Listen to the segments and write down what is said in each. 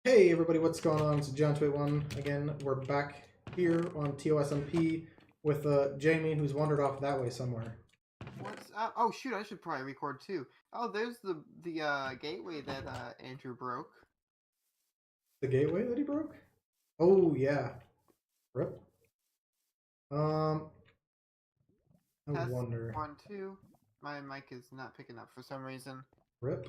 Hey everybody, what's going on? It's John281 again. We're back here on TOSMP with Jamie, who's wandered off that way somewhere. What's up? Oh shoot, I should probably record too. Oh, there's the gateway that Andrew broke. The gateway that he broke? Oh yeah. Rip. I Test wonder. 1, 2. My mic is not picking up for some reason. Rip.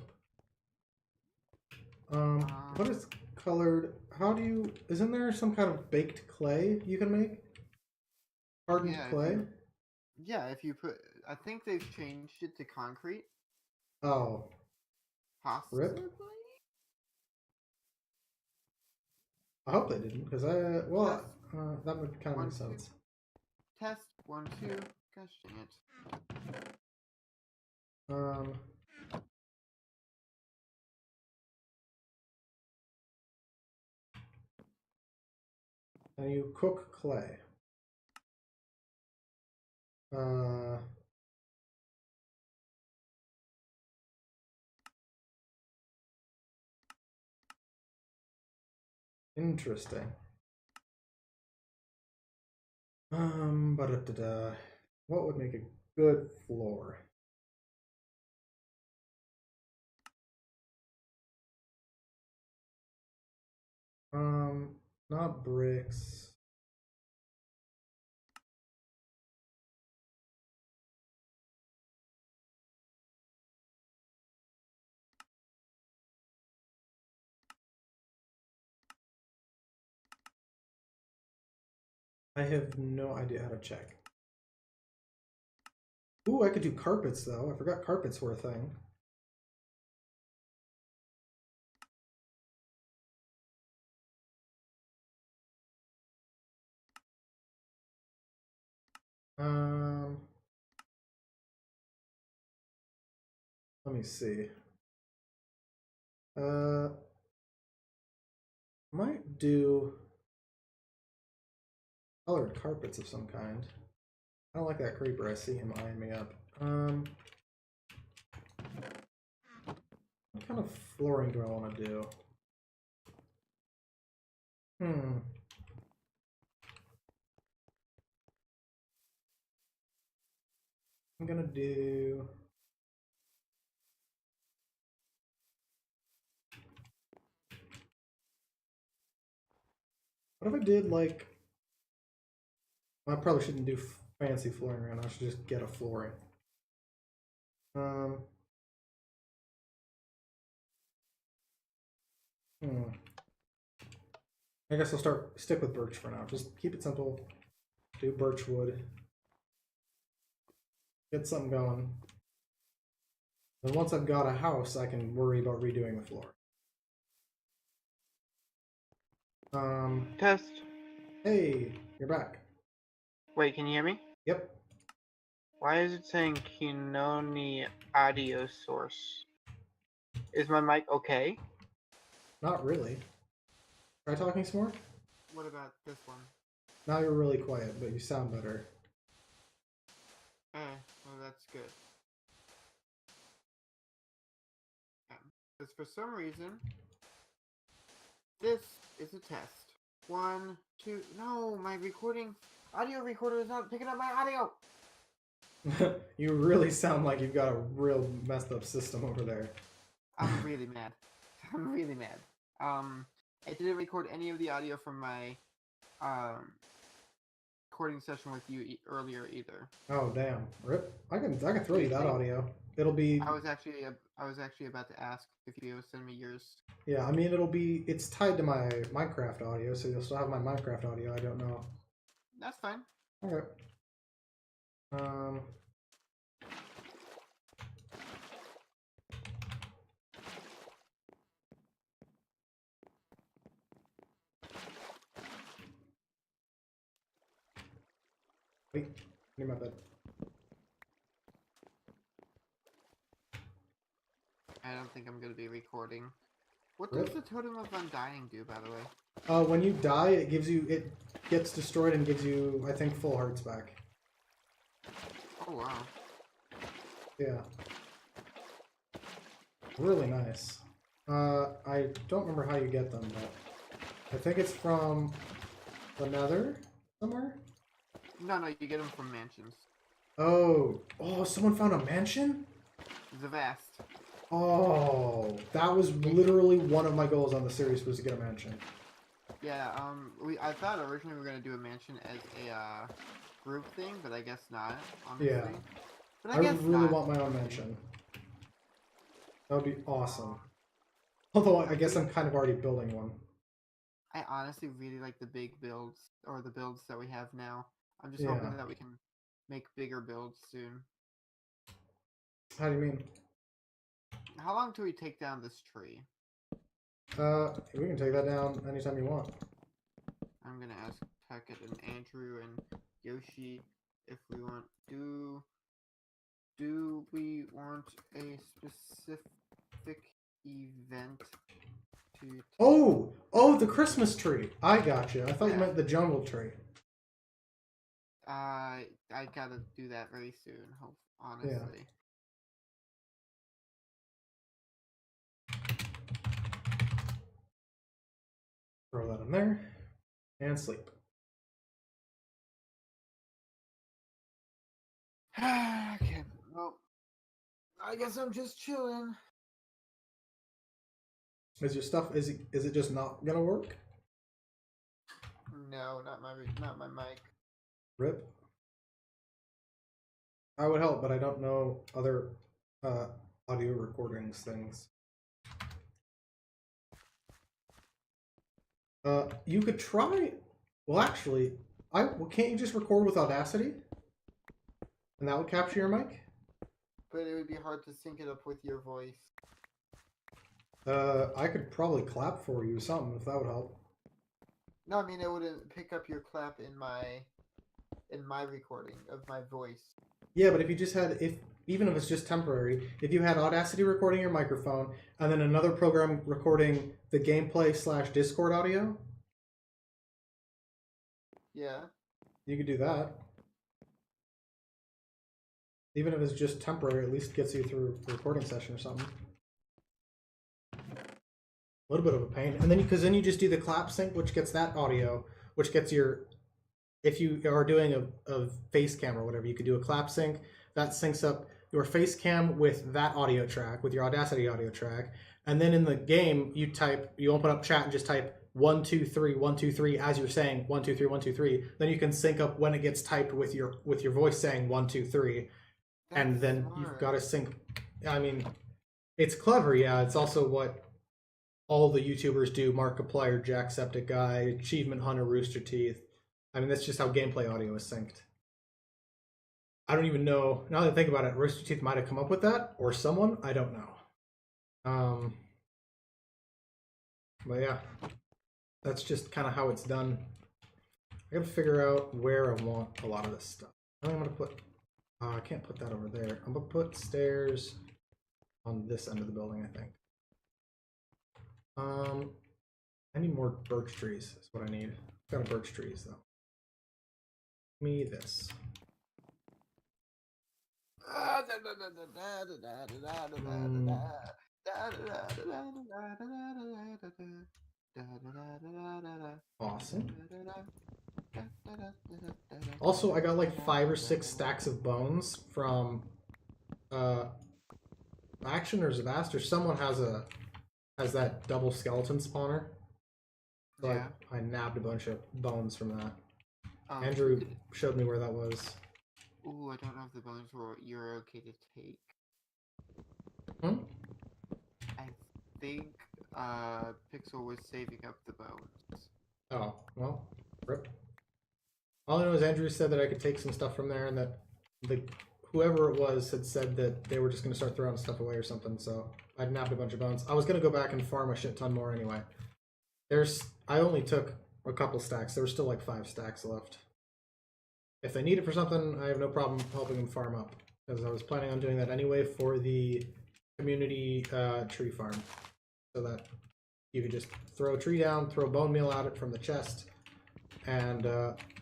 What is colored? How do you? Isn't there some kind of baked clay you can make? Hardened Yeah, clay? if you put, I think they've changed it to concrete. Oh. Possibly. Rip. I hope they didn't, because that would kind of make sense. Test 1, 2. Gosh dang it. And you cook clay. Interesting. Ba-da-da-da. What would make a good floor? Not bricks. I have no idea how to check. Ooh, I could do carpets though. I forgot carpets were a thing. Let me see. Might do colored carpets of some kind. I don't like that creeper. I see him eyeing me up. What kind of flooring do I want to do? I'm gonna do... What if I did like... I probably shouldn't do fancy flooring right now. I should just get a flooring. I guess I'll stick with birch for now. Just keep it simple. Do birch wood. Get something going. And once I've got a house, I can worry about redoing the floor. Test. Hey, you're back. Wait, can you hear me? Yep. Why is it saying Kinoni audio source? Is my mic okay? Not really. Try talking some more. What about this one? Now you're really quiet, but you sound better. Well that's good. Because for some reason, this is a test. 1, 2, no, my audio recorder is not picking up my audio! You really sound like you've got a real messed up system over there. I'm really mad. I'm really mad. I didn't record any of the audio from my recording session with you earlier either. Oh damn! Rip. I can throw you that audio. It'll be. I was actually about to ask if you would send me yours. Yeah, I mean it's tied to my Minecraft audio, so you'll still have my Minecraft audio. I don't know. That's fine. Okay. Wait, need my bed. I don't think I'm gonna be recording. What does the Totem of Undying do, by the way? When you die, it gets destroyed and gives you, I think, full hearts back. Oh wow. Yeah. Really nice. I don't remember how you get them, but I think it's from the Nether somewhere. No, you get them from mansions. Oh, someone found a mansion? The vast. Oh, that was literally one of my goals on the series was to get a mansion. Yeah, I thought originally we were gonna do a mansion as a group thing, but I guess not, honestly. Yeah. But I guess really not. want my own mansion. That would be awesome. Although I guess I'm kind of already building one. I honestly really like the big builds, or the builds that we have now. I'm just Yeah. hoping that we can make bigger builds soon. How do you mean? How long do we take down this tree? We can take that down anytime you want. I'm gonna ask Packet and Andrew and Yoshi if we want do we want a specific event to Oh, the Christmas tree. I gotcha. I thought you Yeah. meant the jungle tree. I gotta do that very soon, honestly. Throw that in there. And sleep. Okay, well, I guess I'm just chilling. Is your stuff is it just not gonna work? No, not my mic. Rip. I would help, but I don't know other audio recordings things. You could try. Well, actually, can't you just record with Audacity? And that would capture your mic? But it would be hard to sync it up with your voice. I could probably clap for you or something if that would help. No, I mean it wouldn't pick up your clap in my recording of my voice. Yeah, but if you just had even if it's just temporary, if you had Audacity recording your microphone and then another program recording the gameplay / Discord audio. Yeah. You could do that. Even if it's just temporary, at least gets you through a recording session or something. A little bit of a pain. And then because then you just do the clap sync, which gets that audio, which gets your, if you are doing a face cam or whatever, you could do a clap sync. That syncs up your face cam with that audio track, with your Audacity audio track. And then in the game, you open up chat and just type 1 2 3 1 2 3 as you're saying 1 2 3 1 2 3. Then you can sync up when it gets typed with your voice saying 1 2 3. And then you've got to sync. I mean, it's clever, yeah. It's also what all the YouTubers do. Markiplier, Jacksepticeye, Guy, Achievement Hunter, Rooster Teeth. I mean, that's just how gameplay audio is synced. I don't even know. Now that I think about it, Rooster Teeth might have come up with that, or someone. I don't know. But yeah, that's just kind of how it's done. I gotta figure out where I want a lot of this stuff. I think I'm gonna put. I can't put that over there. I'm gonna put stairs on this end of the building, I think. I need more birch trees. That's what I need. I've got birch trees though. Give me this. Awesome. Also, I got like 5 or 6 stacks of bones from Action or Zavast, or someone has that double skeleton spawner. So yeah. I nabbed a bunch of bones from that. Andrew showed me where that was. Ooh, I don't know if the bones you're okay to take. I think Pixel was saving up the bones. Oh, well, rip. All I know is Andrew said that I could take some stuff from there, and that whoever it was had said that they were just going to start throwing stuff away or something, so I nabbed a bunch of bones. I was going to go back and farm a shit ton more anyway. I only took a couple stacks. There were still like 5 stacks left. If they need it for something, I have no problem helping them farm up, because I was planning on doing that anyway for the community tree farm, so that you could just throw a tree down, throw bone meal at it from the chest, and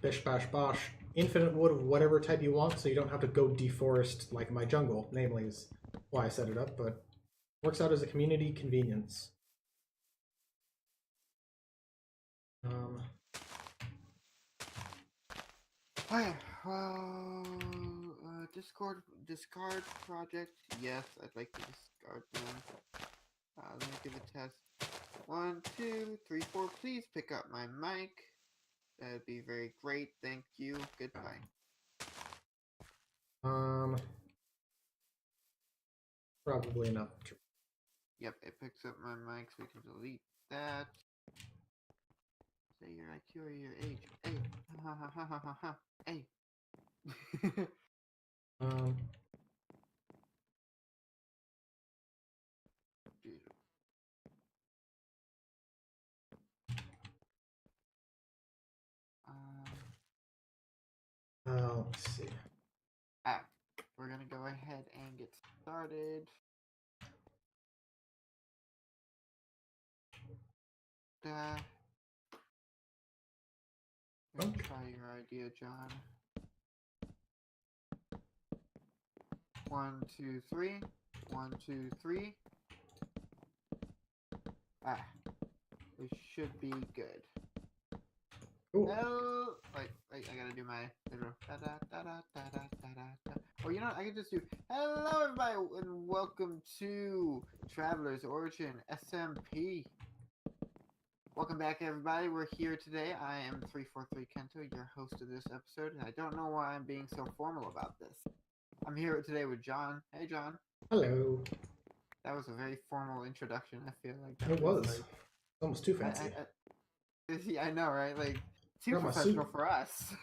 bish bash bosh, infinite wood of whatever type you want, so you don't have to go deforest like my jungle, namely is why I set it up, but works out as a community convenience. Okay, well, discard project. Yes, I'd like to discard them. Let me give a test. 1, 2, 3, 4. Please pick up my mic. That'd be very great. Thank you. Goodbye. Probably enough. Yep, it picks up my mic, so we can delete that. Say your IQ or your age. Hey, ha ha ha ha ha ha. Hey. Um, let's see. We're gonna go ahead and get started. Let's try your idea, John. 1, 2, 3. 1, 2, 3. We should be good. Cool. Oh, wait, I gotta do my little Or you know what, I can just do hello everybody and welcome to Travelers Origin SMP. Welcome back everybody, we're here today. I am 343 Kento, your host of this episode, and I don't know why I'm being so formal about this. I'm here today with John. Hey John. Hello. That was a very formal introduction, I feel like. It was. Almost too fancy. Yeah, I know, right? Like, too Got my professional suit. for us.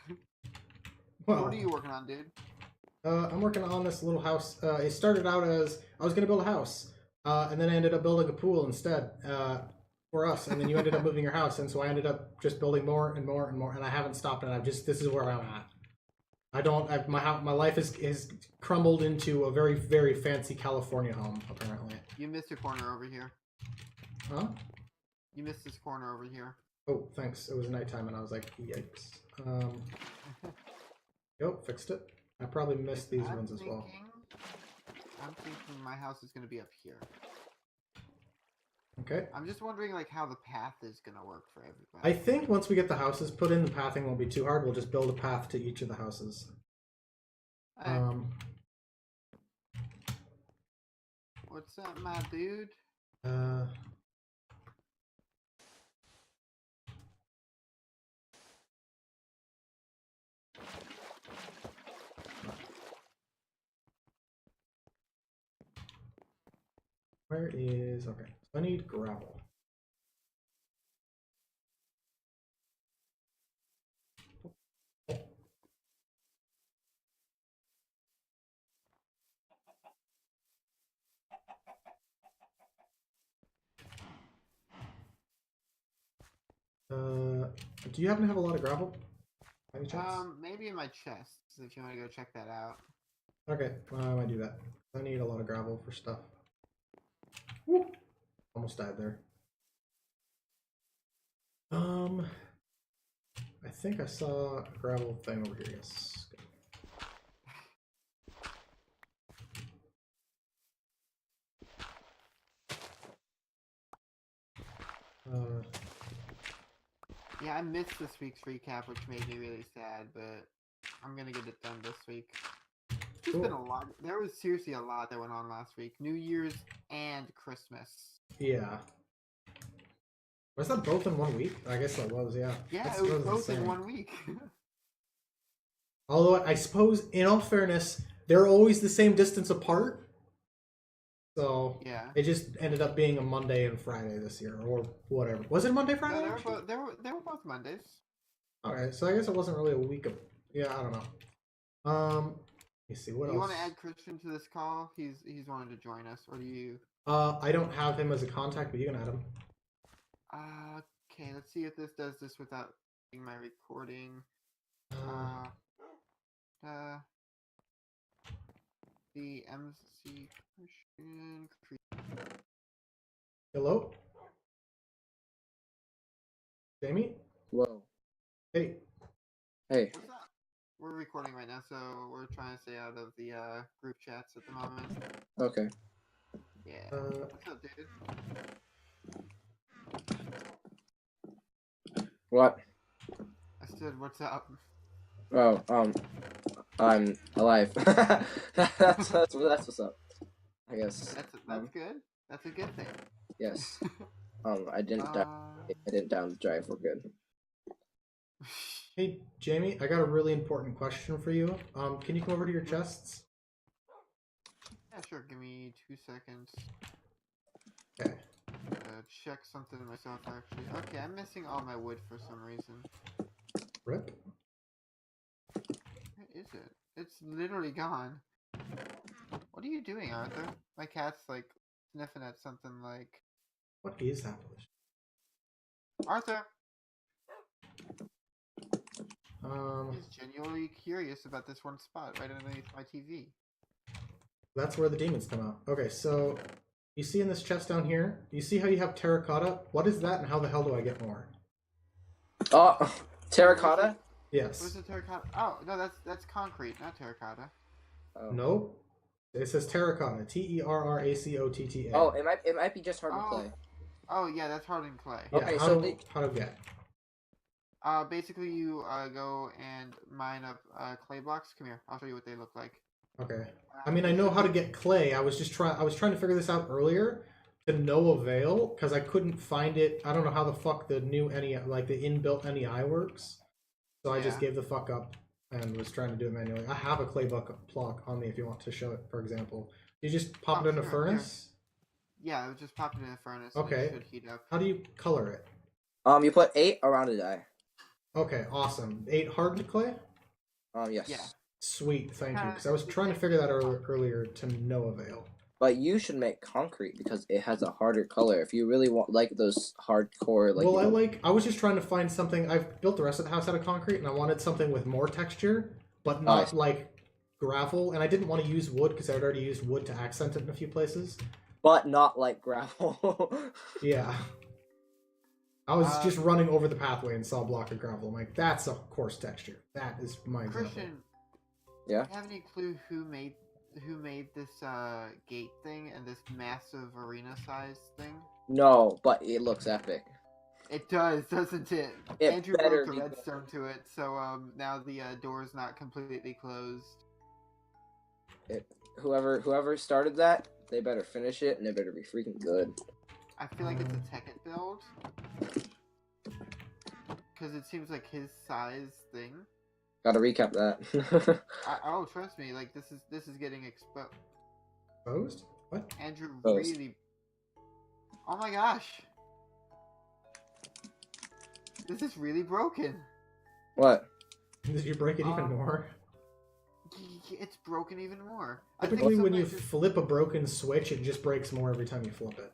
Well, So what are you working on, dude? I'm working on this little house. It started out as I was going to build a house, and then I ended up building a pool instead for us. And then you ended up moving your house, and so I ended up just building more and more and more. And I haven't stopped, and this is where I'm at. My life is crumbled into a very, very fancy California home. Apparently, You missed a corner over here. huh? You missed this corner over here. Oh, thanks. It was nighttime, and I was like, yikes. Yep, fixed it. I probably missed these ones as well. I'm thinking my house is going to be up here. Okay. I'm just wondering, like, how the path is going to work for everybody. I think once we get the houses put in, the pathing won't be too hard. We'll just build a path to each of the houses. What's up, my dude? Where is... Okay, so I need gravel. Do you happen to have a lot of gravel? Any chance? Maybe in my chest, if you want to go check that out. Okay, I might do that. I need a lot of gravel for stuff. Woo! Almost died there. I think I saw a gravel thing over here, yes. Yeah, I missed this week's recap, which made me really sad, but I'm gonna get it done this week. There's been a lot. There was seriously a lot that went on last week. New Year's and Christmas. Yeah. Was that both in 1 week? I guess that was, yeah. Yeah, it was both in 1 week. Although, I suppose, in all fairness, they're always the same distance apart. So, yeah, it just ended up being a Monday and Friday this year, or whatever. Was it Monday, Friday? No, they were both Mondays. Alright, so I guess it wasn't really a week of... Yeah, I don't know. Let me see, what else? Do you want to add Christian to this call? He's wanted to join us, or do you... I don't have him as a contact, but you can add him. Okay, let's see if this does this without doing my recording. The MC Christian. Hello? Jamie? Whoa. Hey. Hey. What's up? We're recording right now, so we're trying to stay out of the group chats at the moment. Okay. Yeah. What's up, dude? What? I said, what's up? Oh, I'm alive. that's what's up. I guess. That's good. That's a good thing. Yes. I didn't die. I didn't down the drive. We're good. Hey, Jamie, I got a really important question for you. Can you come over to your chests? Yeah, sure. Give me 2 seconds. Okay. Check something myself, actually. Okay, I'm missing all my wood for some reason. Rip. Where is it? It's literally gone. What are you doing, Arthur? My cat's, like, sniffing at something like... What is that? Arthur! Um, He's genuinely curious about this one spot right underneath my TV. that's where the demons come out. Okay, so you see in this chest down here, you see how you have terracotta? What is that and how the hell do I get more? Oh, terracotta? Yes. Where's the terracotta? Oh, no, that's concrete, not terracotta. Oh. Nope. It says terracotta. Terracotta. Oh, it might be just hardened Oh. clay. Oh, yeah, that's hardened clay. Yeah, Okay, how to get? Basically you go and mine up clay blocks. Come here, I'll show you what they look like. Okay. I mean, I know how to get clay. I was trying to figure this out earlier to no avail because I couldn't find it. I don't know how the fuck the new NEI, like the inbuilt NEI works. So I just gave the fuck up and was trying to do it manually. I have a clay block on me if you want to show it, for example. You just pop it in a furnace? Yeah, it would just pop it in a furnace. Okay. And it should heat up. How do you color it? You put 8 around a die. Okay, awesome. 8 hardened clay? Yes. Yeah. Sweet, thank you. Because I was trying to figure that earlier to no avail. But you should make concrete because it has a harder color. If you really want like those hardcore like. Well, I was just trying to find something. I've built the rest of the house out of concrete, and I wanted something with more texture, but not like gravel. And I didn't want to use wood because I'd already used wood to accent it in a few places. But not like gravel. Yeah. I was just running over the pathway and saw a block of gravel. I'm like, that's a coarse texture. That is my example. Christian. Yeah. Do you have any clue who made this gate thing and this massive arena size thing? No, but it looks epic. It does, doesn't it? It Andrew better broke the be redstone to it, so now the door is not completely closed. Whoever started that, they better finish it and it better be freaking good. I feel like it's a Tekkit build. Because it seems like his size thing. Gotta recap that. Oh, trust me, like this is getting exposed. Exposed? What? Andrew Exposed. really. Oh my gosh. This is really broken. What? Did you break it even more? It's broken even more. Typically, when you flip a broken switch, it just breaks more every time you flip it.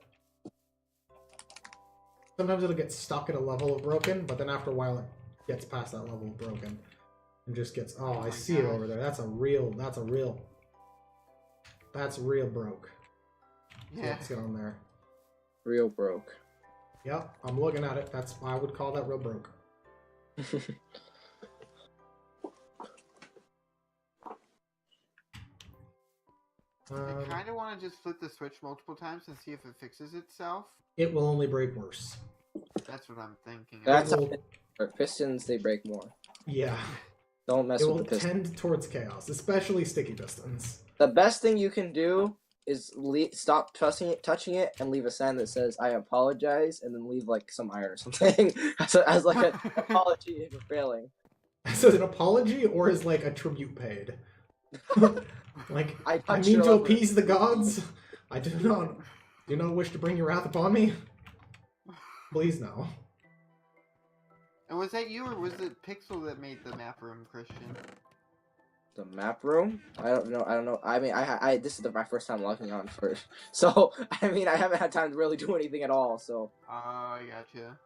Sometimes it'll get stuck at a level of broken, but then after a while it gets past that level of broken. And just gets, oh I see it over there. That's real broke. Yeah. What's going on there? Real broke. Yep, I'm looking at it. I would call that real broke. I kind of want to just flip the switch multiple times and see if it fixes itself. It will only break worse. That's what I'm thinking. That's pistons, they break more. Yeah. Don't mess It with will the pistons. tend towards chaos, especially sticky pistons. The best thing you can do is stop touching it and leave a sign that says "I apologize" and then leave like some iron or something as like an apology for failing. So an apology or is like a tribute paid? Like I mean to appease the gods. I do not wish to bring your wrath upon me. Please no. And was that you or was it Pixel that made the map room, Christian? The map room? I don't know. I mean, I this is my first time logging on first, so I mean, I haven't had time to really do anything at all. So. I gotcha.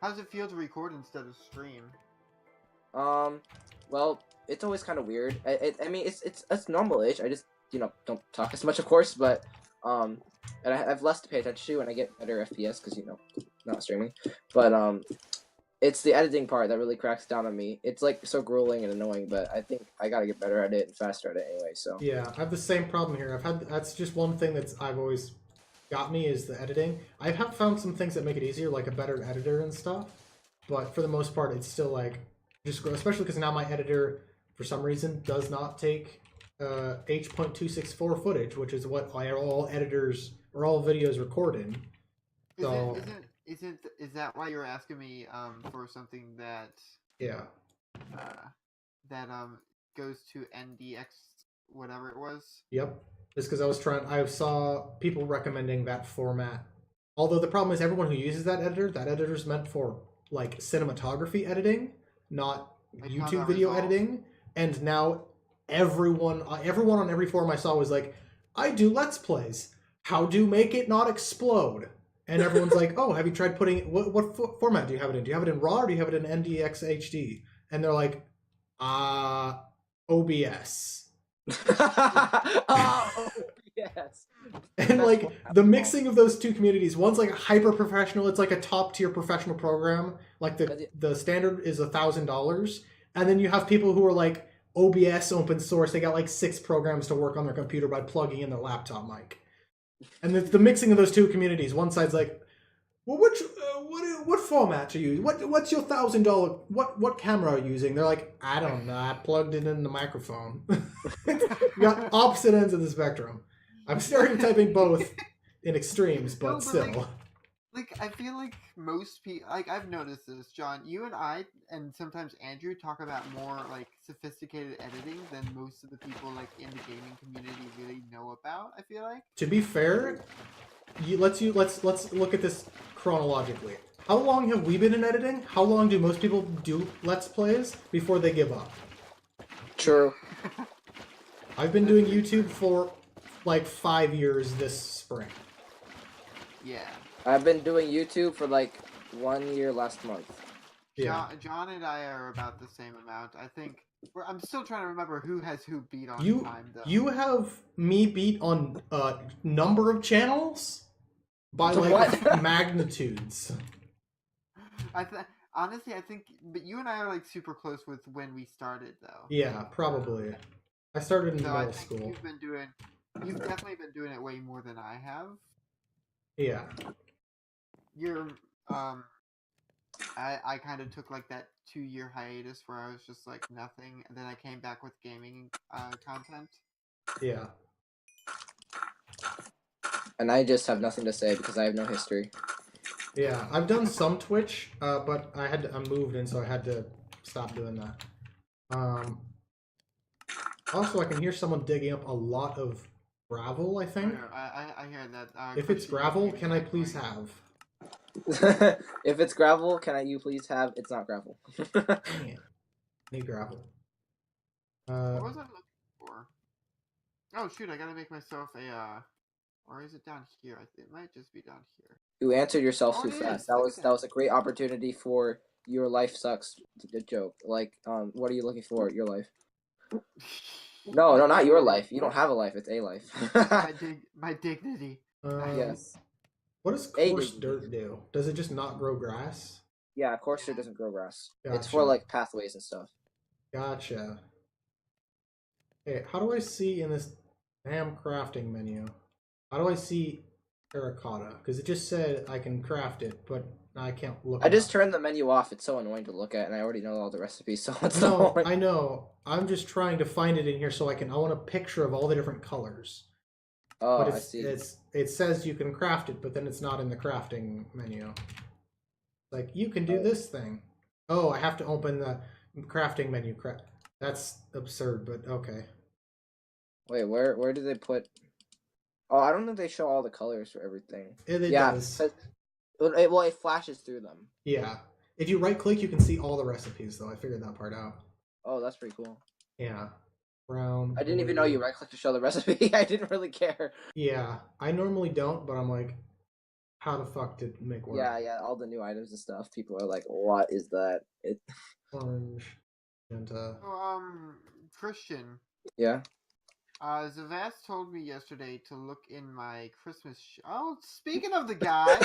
How does it feel to record instead of stream? Well, it's always kind of weird. I mean, it's normal-ish. I just don't talk as much, of course, but and I have less to pay attention to, and I get better FPS because not streaming. But it's the editing part that really cracks down on me. It's like so grueling and annoying, but I think I gotta get better at it and faster at it anyway. So yeah, I have the same problem here. That's just one thing I've always got me is the editing. I have found some things that make it easier, like a better editor and stuff. But for the most part, it's still like just especially because now my editor, for some reason, does not take H.264 footage, which is what all editors or all videos record in. So Is that why you were asking me for something that yeah, that goes to NDX whatever it was? yep. Just because I saw people recommending that format. Although the problem is everyone who uses that editor's meant for like cinematography editing, not Like YouTube video editing. And now everyone on every forum I saw was like, I do Let's Plays. How do make it not explode? And everyone's like, oh, have you tried putting it, what format do you have it in? Do you have it in RAW or do you have it in NDX HD? And they're like, OBS. Oh yes. And like the mixing of those two communities, one's like a hyper professional, it's like a top tier professional program. Like the standard is $1,000, and then you have people who are like OBS open source. They got like 6 programs to work on their computer by plugging in their laptop mic. And the mixing of those two communities. One side's like, well, what format are you using? What's your $1,000? What camera are you using? They're like, I don't know. I plugged it in the microphone. You got opposite ends of the spectrum. I'm stereotyping both in extremes, but No, but still. Like I feel like most people, like I've noticed this, John. You and I, and sometimes Andrew, talk about more like sophisticated editing than most of the people like in the gaming community really know about. I feel like. To be fair, let's look at this chronologically. How long have we been in editing? How long do most people do Let's Plays before they give up? True. I've been doing YouTube for like 5 years this spring. Yeah. I've been doing YouTube for like 1 year last month. Yeah. John and I are about the same amount. I think. I'm still trying to remember who has who beat on time though. You have me beat on number of channels by like What? magnitudes. Honestly, I think, but you and I are like super close with when we started though. Yeah, probably. I started in So I middle think school. you've definitely been doing it way more than I have. Yeah. You're I kind of took like that 2-year hiatus where I was just like nothing, and then I came back with gaming content. Yeah. And I just have nothing to say because I have no history. Yeah, I've done some Twitch, but I moved, and so I had to stop doing that. Also, I can hear someone digging up a lot of gravel, I think. I hear that. If it's gravel, can I please have? If it's gravel, you please have? It's not gravel. Dang it. Need gravel. What was I looking for? Oh shoot! I gotta make myself a. Or is it down here? It might just be down here. You answered yourself Oh, too it fast. is. That Look was at that was a great opportunity for your life sucks joke. Like, what are you looking for? Your life? No, not your life. You don't have a life. It's a life. my dignity. Yes. What does coarse dirt do? Does it just not grow grass? Yeah, coarse dirt doesn't grow grass. Gotcha. It's for like pathways and stuff. Gotcha. Okay, how do I see in this damn crafting menu? How do I see terracotta? Because it just said I can craft it, but I can't look. I just turned the menu off. It's so annoying to look at, and I already know all the recipes. So it's no, I know. I'm just trying to find it in here so I want a picture of all the different colors. Oh, but I see. It says you can craft it, but then it's not in the crafting menu. Like, you can do this thing. Oh, I have to open the crafting menu. That's absurd, but okay. Wait, where do they put? Oh, I don't think they show all the colors for everything. It does. It flashes through them. Yeah. If you right click, you can see all the recipes, though. I figured that part out. Oh, that's pretty cool. Yeah. Brown. I didn't even know you right click to show the recipe. I didn't really care. Yeah. I normally don't, but I'm like, how the fuck did it make work? Yeah, all the new items and stuff. People are like, what is that? Orange. Magenta. Christian. Yeah. Zavas told me yesterday to look in my Christmas. Oh, speaking of the guy,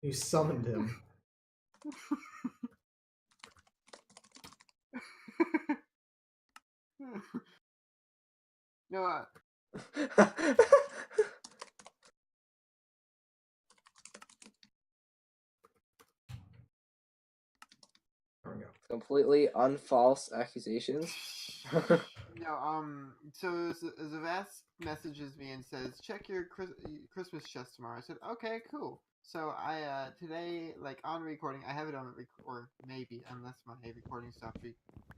You summoned him. no. There we go. Completely unfalse accusations. No, so Zavast messages me and says, check your Christmas chest tomorrow. I said, okay, cool. So I, today, like, on recording, I have it on, or maybe, unless my recording stopped,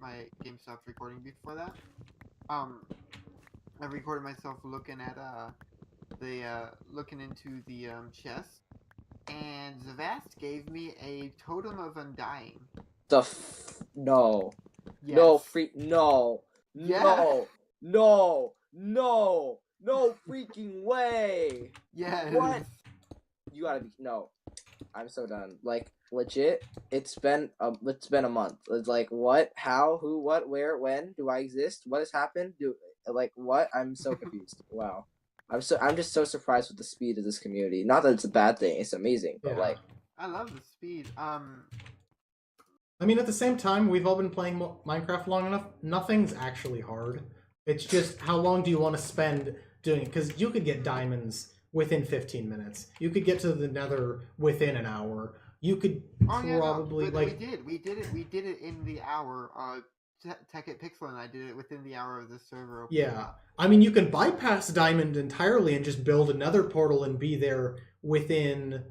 my game stopped recording before that. I recorded myself looking at, looking into the, chest, and Zavast gave me a totem of undying. No. Yes. No no. Yeah. No freaking way. Yes. What? You gotta be no. I'm so done. Like legit, it's been a month. It's like what, how, who, what, where, when do I exist? What has happened? What? I'm so confused. Wow. I'm just so surprised with the speed of this community. Not that it's a bad thing, it's amazing, but Yeah. I love the speed. I mean, at the same time, we've all been playing Minecraft long enough. Nothing's actually hard. It's just how long do you want to spend doing it? Because you could get diamonds within 15 minutes. You could get to the Nether within an hour. You could probably we did it in the hour. Tech at Pixel and I did it within the hour of the server opening. Yeah, I mean, you can bypass diamond entirely and just build another portal and be there within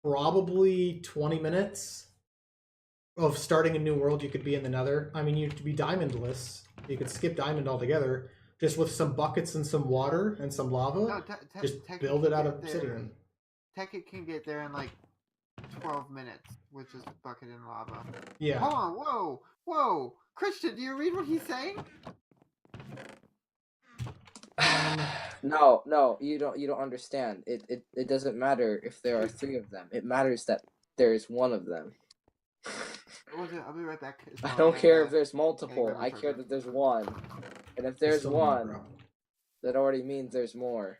probably 20 minutes of starting a new world. You could be in the Nether. I mean, you'd be diamondless. You could skip diamond altogether, just with some buckets and some water and some lava. No, just build it out of obsidian. Tech can get there in like 12 minutes with just bucket and lava. Yeah. Hold on, whoa, Christian, do you read what he's saying? No, you don't understand. It doesn't matter if there are 3 of them. It matters that there is 1 of them. I'll be right back. I don't care if there's multiple. I care that there's 1. And if there's 1, that already means there's more.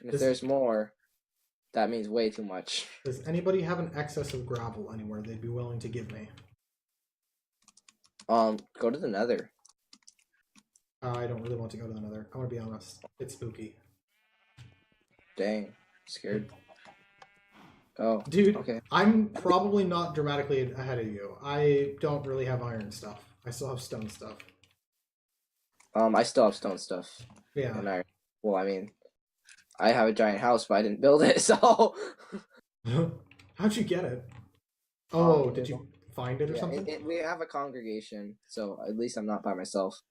And if there's more, that means way too much. Does anybody have an excess of gravel anywhere they'd be willing to give me? Go to the Nether. I don't really want to go to the Nether. I'm gonna be honest. It's spooky. Dang, scared. Oh, dude. Okay. I'm probably not dramatically ahead of you. I don't really have iron stuff. I still have stone stuff. I still have stone stuff. Yeah. And I mean, I have a giant house, but I didn't build it, so. How'd you get it? Oh, did you find it or something? We have a congregation, so at least I'm not by myself.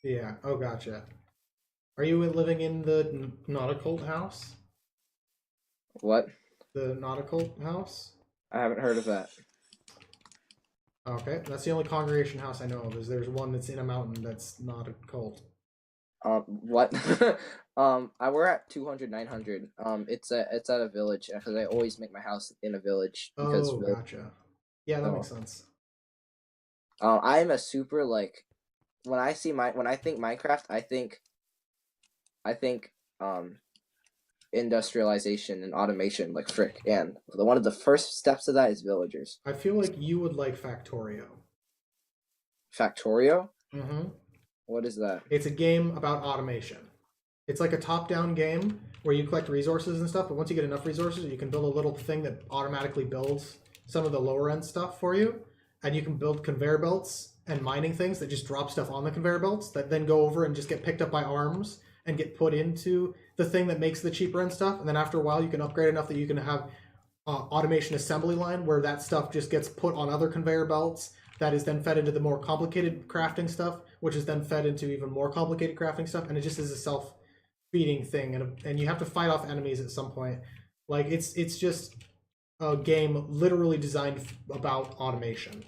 Yeah. Oh, gotcha. Are you living in the nautical house? What? The nautical house? I haven't heard of that. Okay, that's the only congregation house I know of. There's one that's in a mountain that's not a cult. What? We're at 200, 900. It's at a village because I always make my house in a village. Because gotcha. Yeah, that makes sense. I'm a super when I think Minecraft, I think industrialization and automation like frick, and one of the first steps of that is villagers. I feel like you would like Factorio. Factorio? Mm-hmm. What is that? It's a game about automation. It's like a top-down game where you collect resources and stuff, but once you get enough resources, you can build a little thing that automatically builds some of the lower-end stuff for you, and you can build conveyor belts and mining things that just drop stuff on the conveyor belts that then go over and just get picked up by arms and get put into the thing that makes the cheaper end stuff. And then after a while, you can upgrade enough that you can have automation assembly line where that stuff just gets put on other conveyor belts that is then fed into the more complicated crafting stuff, which is then fed into even more complicated crafting stuff. And it just is a self-feeding thing. And you have to fight off enemies at some point. Like, it's just a game literally designed about automation.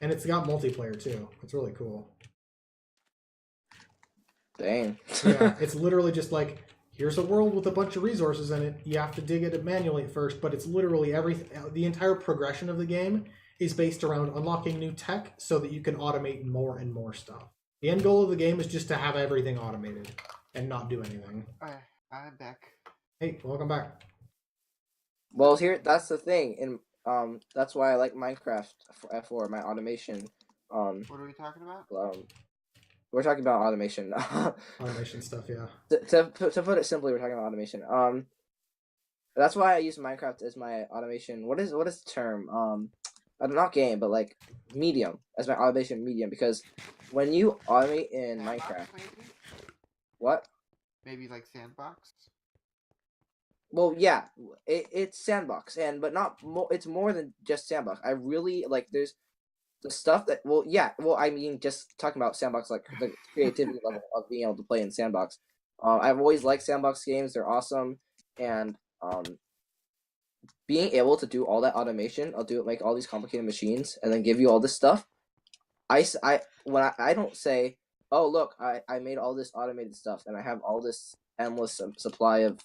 And it's got multiplayer, too. It's really cool. Dang. Yeah, it's literally just like, here's a world with a bunch of resources in it. You have to dig it manually at first, but it's literally everything. The entire progression of the game is based around unlocking new tech so that you can automate more and more stuff. The end goal of the game is just to have everything automated and not do anything. I'm back. Hey, welcome back. Well, that's the thing, and that's why I like Minecraft for my automation. What are we talking about? We're talking about automation. Automation stuff, yeah. To put it simply, we're talking about automation. That's why I use Minecraft as my automation. What is the term? not game, but like medium as my automation medium, because when you automate in Sandbox, Minecraft, maybe? what? Maybe like sandbox. Well, yeah, it's sandbox, but not more. It's more than just sandbox. I really like. There's the stuff that. Well, yeah. Well, I mean, just talking about sandbox, like the creativity level of being able to play in sandbox. I've always liked sandbox games. They're awesome, and being able to do all that automation, I'll do it, make all these complicated machines, and then give you all this stuff. I don't say, oh look, I made all this automated stuff and I have all this endless supply of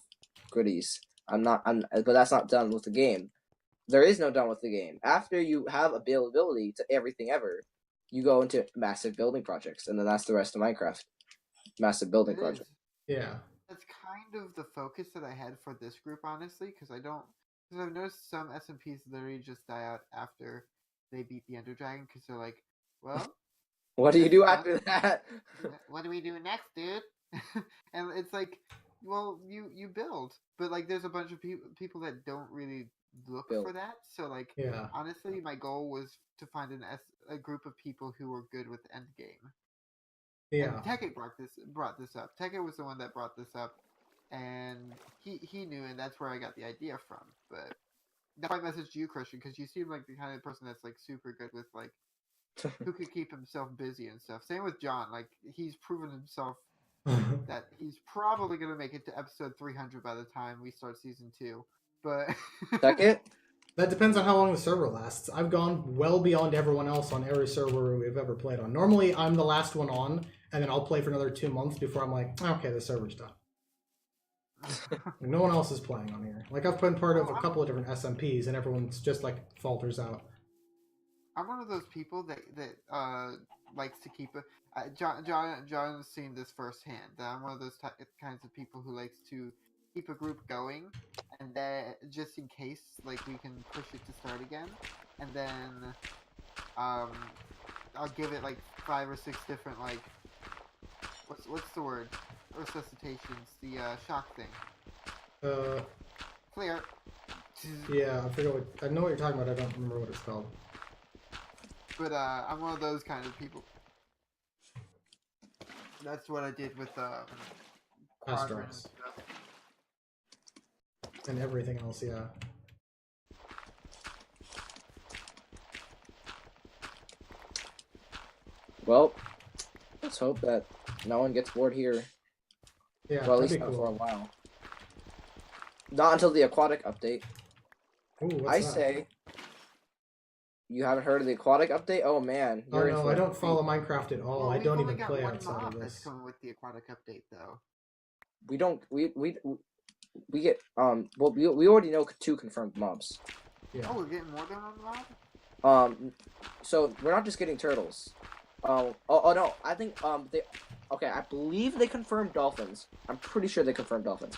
goodies. But that's not done with the game. There is no done with the game. After you have availability to everything ever, you go into massive building projects, and then that's the rest of Minecraft. Massive building It project. is. Yeah. That's kind of the focus that I had for this group, honestly, because I've noticed some SMPs literally just die out after they beat the Ender Dragon, because they're like, well, What do you this do is done. after that? What do we do next, dude? And it's like, well, you build, but like, there's a bunch of people that don't really look Build. for that. So like, Yeah. honestly, my goal was to find a group of people who were good with endgame. Yeah. And Teke brought this up. Teke was the one that brought this up, and he knew, and that's where I got the idea from. But that's why I messaged you, Christian, because you seem like the kind of person that's like super good with like who could keep himself busy and stuff. Same with John. Like he's proven himself that he's probably gonna make it to episode 300 by the time we start season 2. But Second? That depends on how long the server lasts. I've gone well beyond everyone else on every server we've ever played on. Normally, I'm the last one on, and then I'll play for another 2 months before I'm like, okay, the server's done. No one else is playing on here. Like, I've been part of a couple of different SMPs, and everyone's just like falters out. I'm one of those people that likes to keep a. John's seen this firsthand. I'm one of those kinds of people who likes to keep a group going, and then just in case, like we can push it to start again, and then I'll give it like 5 or 6 different like what's the word, resuscitations, the shock thing. Clear. Yeah, I forget what. I know what you're talking about. I don't remember what it's called. But I'm one of those kind of people. That's what I did with Quadrant and Astros. stuff. And everything else, yeah. Well, let's hope that no one gets bored here. Yeah, Well, at that'd least be not cool. for a while. Not until the aquatic update. Ooh, what's I that? say, you haven't heard of the aquatic update? Oh man, Oh you're in no, for I a don't treat. follow Minecraft at all. Well, I we've don't only even got play one outside mob of that's this. coming with the aquatic update, though. We don't. We get Well, we already know 2 confirmed mobs. Yeah. Oh, we're getting more than one mob? So we're not just getting turtles. Oh no, I think they. Okay, I believe they confirmed dolphins. I'm pretty sure they confirmed dolphins.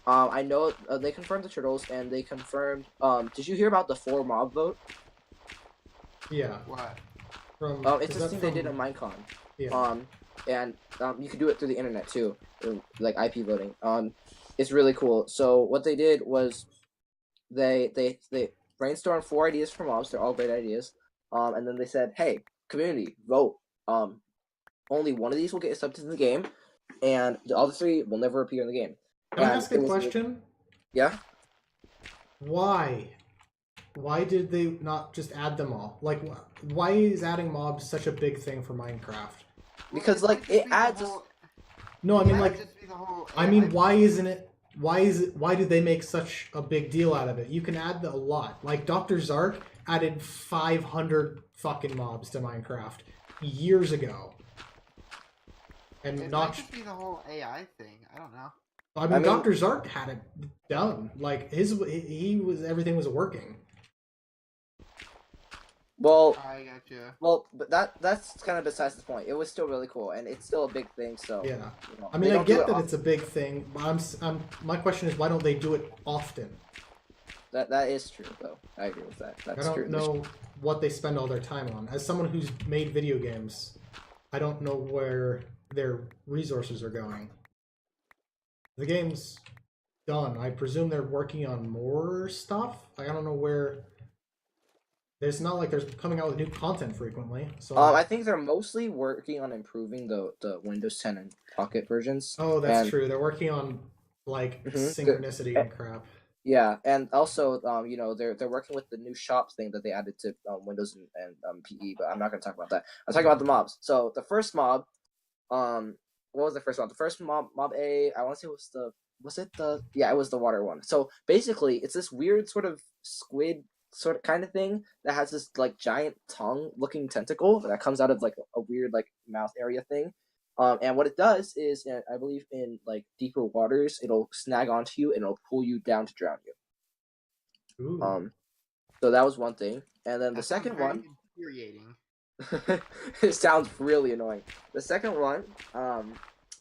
I know they confirmed the turtles, and they confirmed. Did you hear about the 4 mob vote? Yeah. What? From It's is this that thing they did from- on Minecon. Yeah. And you can do it through the internet too, like IP voting. It's really cool. So what they did was, they brainstormed 4 ideas for mobs. They're all great ideas. And then they said, hey, community, vote. Only one of these will get accepted in the game, and the other 3 will never appear in the game. Can I And ask it a was- question? Yeah. Why? Why did they not just add them all? Like, why is adding mobs such a big thing for Minecraft? Because, Well, like, might just it be the adds. whole- No, I it mean, might like, just be the whole I AI mean, why isn't it? Why did they make such a big deal out of it? You can add a lot. Like Dr. Zark added 500 fucking mobs to Minecraft years ago, and It might not. just be the whole AI thing. I don't know. I mean, I mean- Dr. Zark had it done. Like everything was working. Well, I gotcha. but that's kind of besides the point. It was still really cool, and it's still a big thing. So Yeah. you know, I they mean, I don't do get it that often. it's a big thing, but my question is, why don't they do it often? That is true, though. I agree with that. That's I true. don't know what they spend all their time on. As someone who's made video games, I don't know where their resources are going. The game's done. I presume they're working on more stuff. I don't know where There's not like there's coming out with new content frequently. So I think they're mostly working on improving the Windows 10 and Pocket versions. oh, that's and, true. They're working on like synchronicity and crap. Yeah, and also, you know, they're working with the new shop thing that they added to Windows and PE, but I'm not gonna talk about that. I'm talking about the mobs. So the first mob, what was the first mob? The first mob A, I want to say it was the water one. So basically, it's this weird sort of squid sort of kind of thing that has this like giant tongue looking tentacle that comes out of like a weird like mouth area thing. And what it does is, I believe in like deeper waters, it'll snag onto you and it'll pull you down to drown you. Ooh. So that was one thing, and then the That sounds second very one, infuriating. it sounds really annoying. The second one,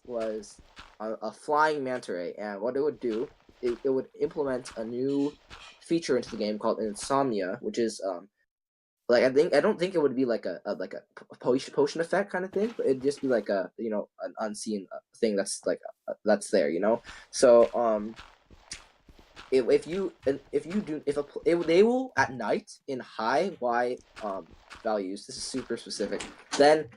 was a flying manta ray, and what it would do, it would implement a new feature into the game called insomnia, which is like I don't think it would be like a potion effect kind of thing, but it'd just be like a an unseen thing that's like that's there, you know. So they will at night in high Y values. This is super specific. Then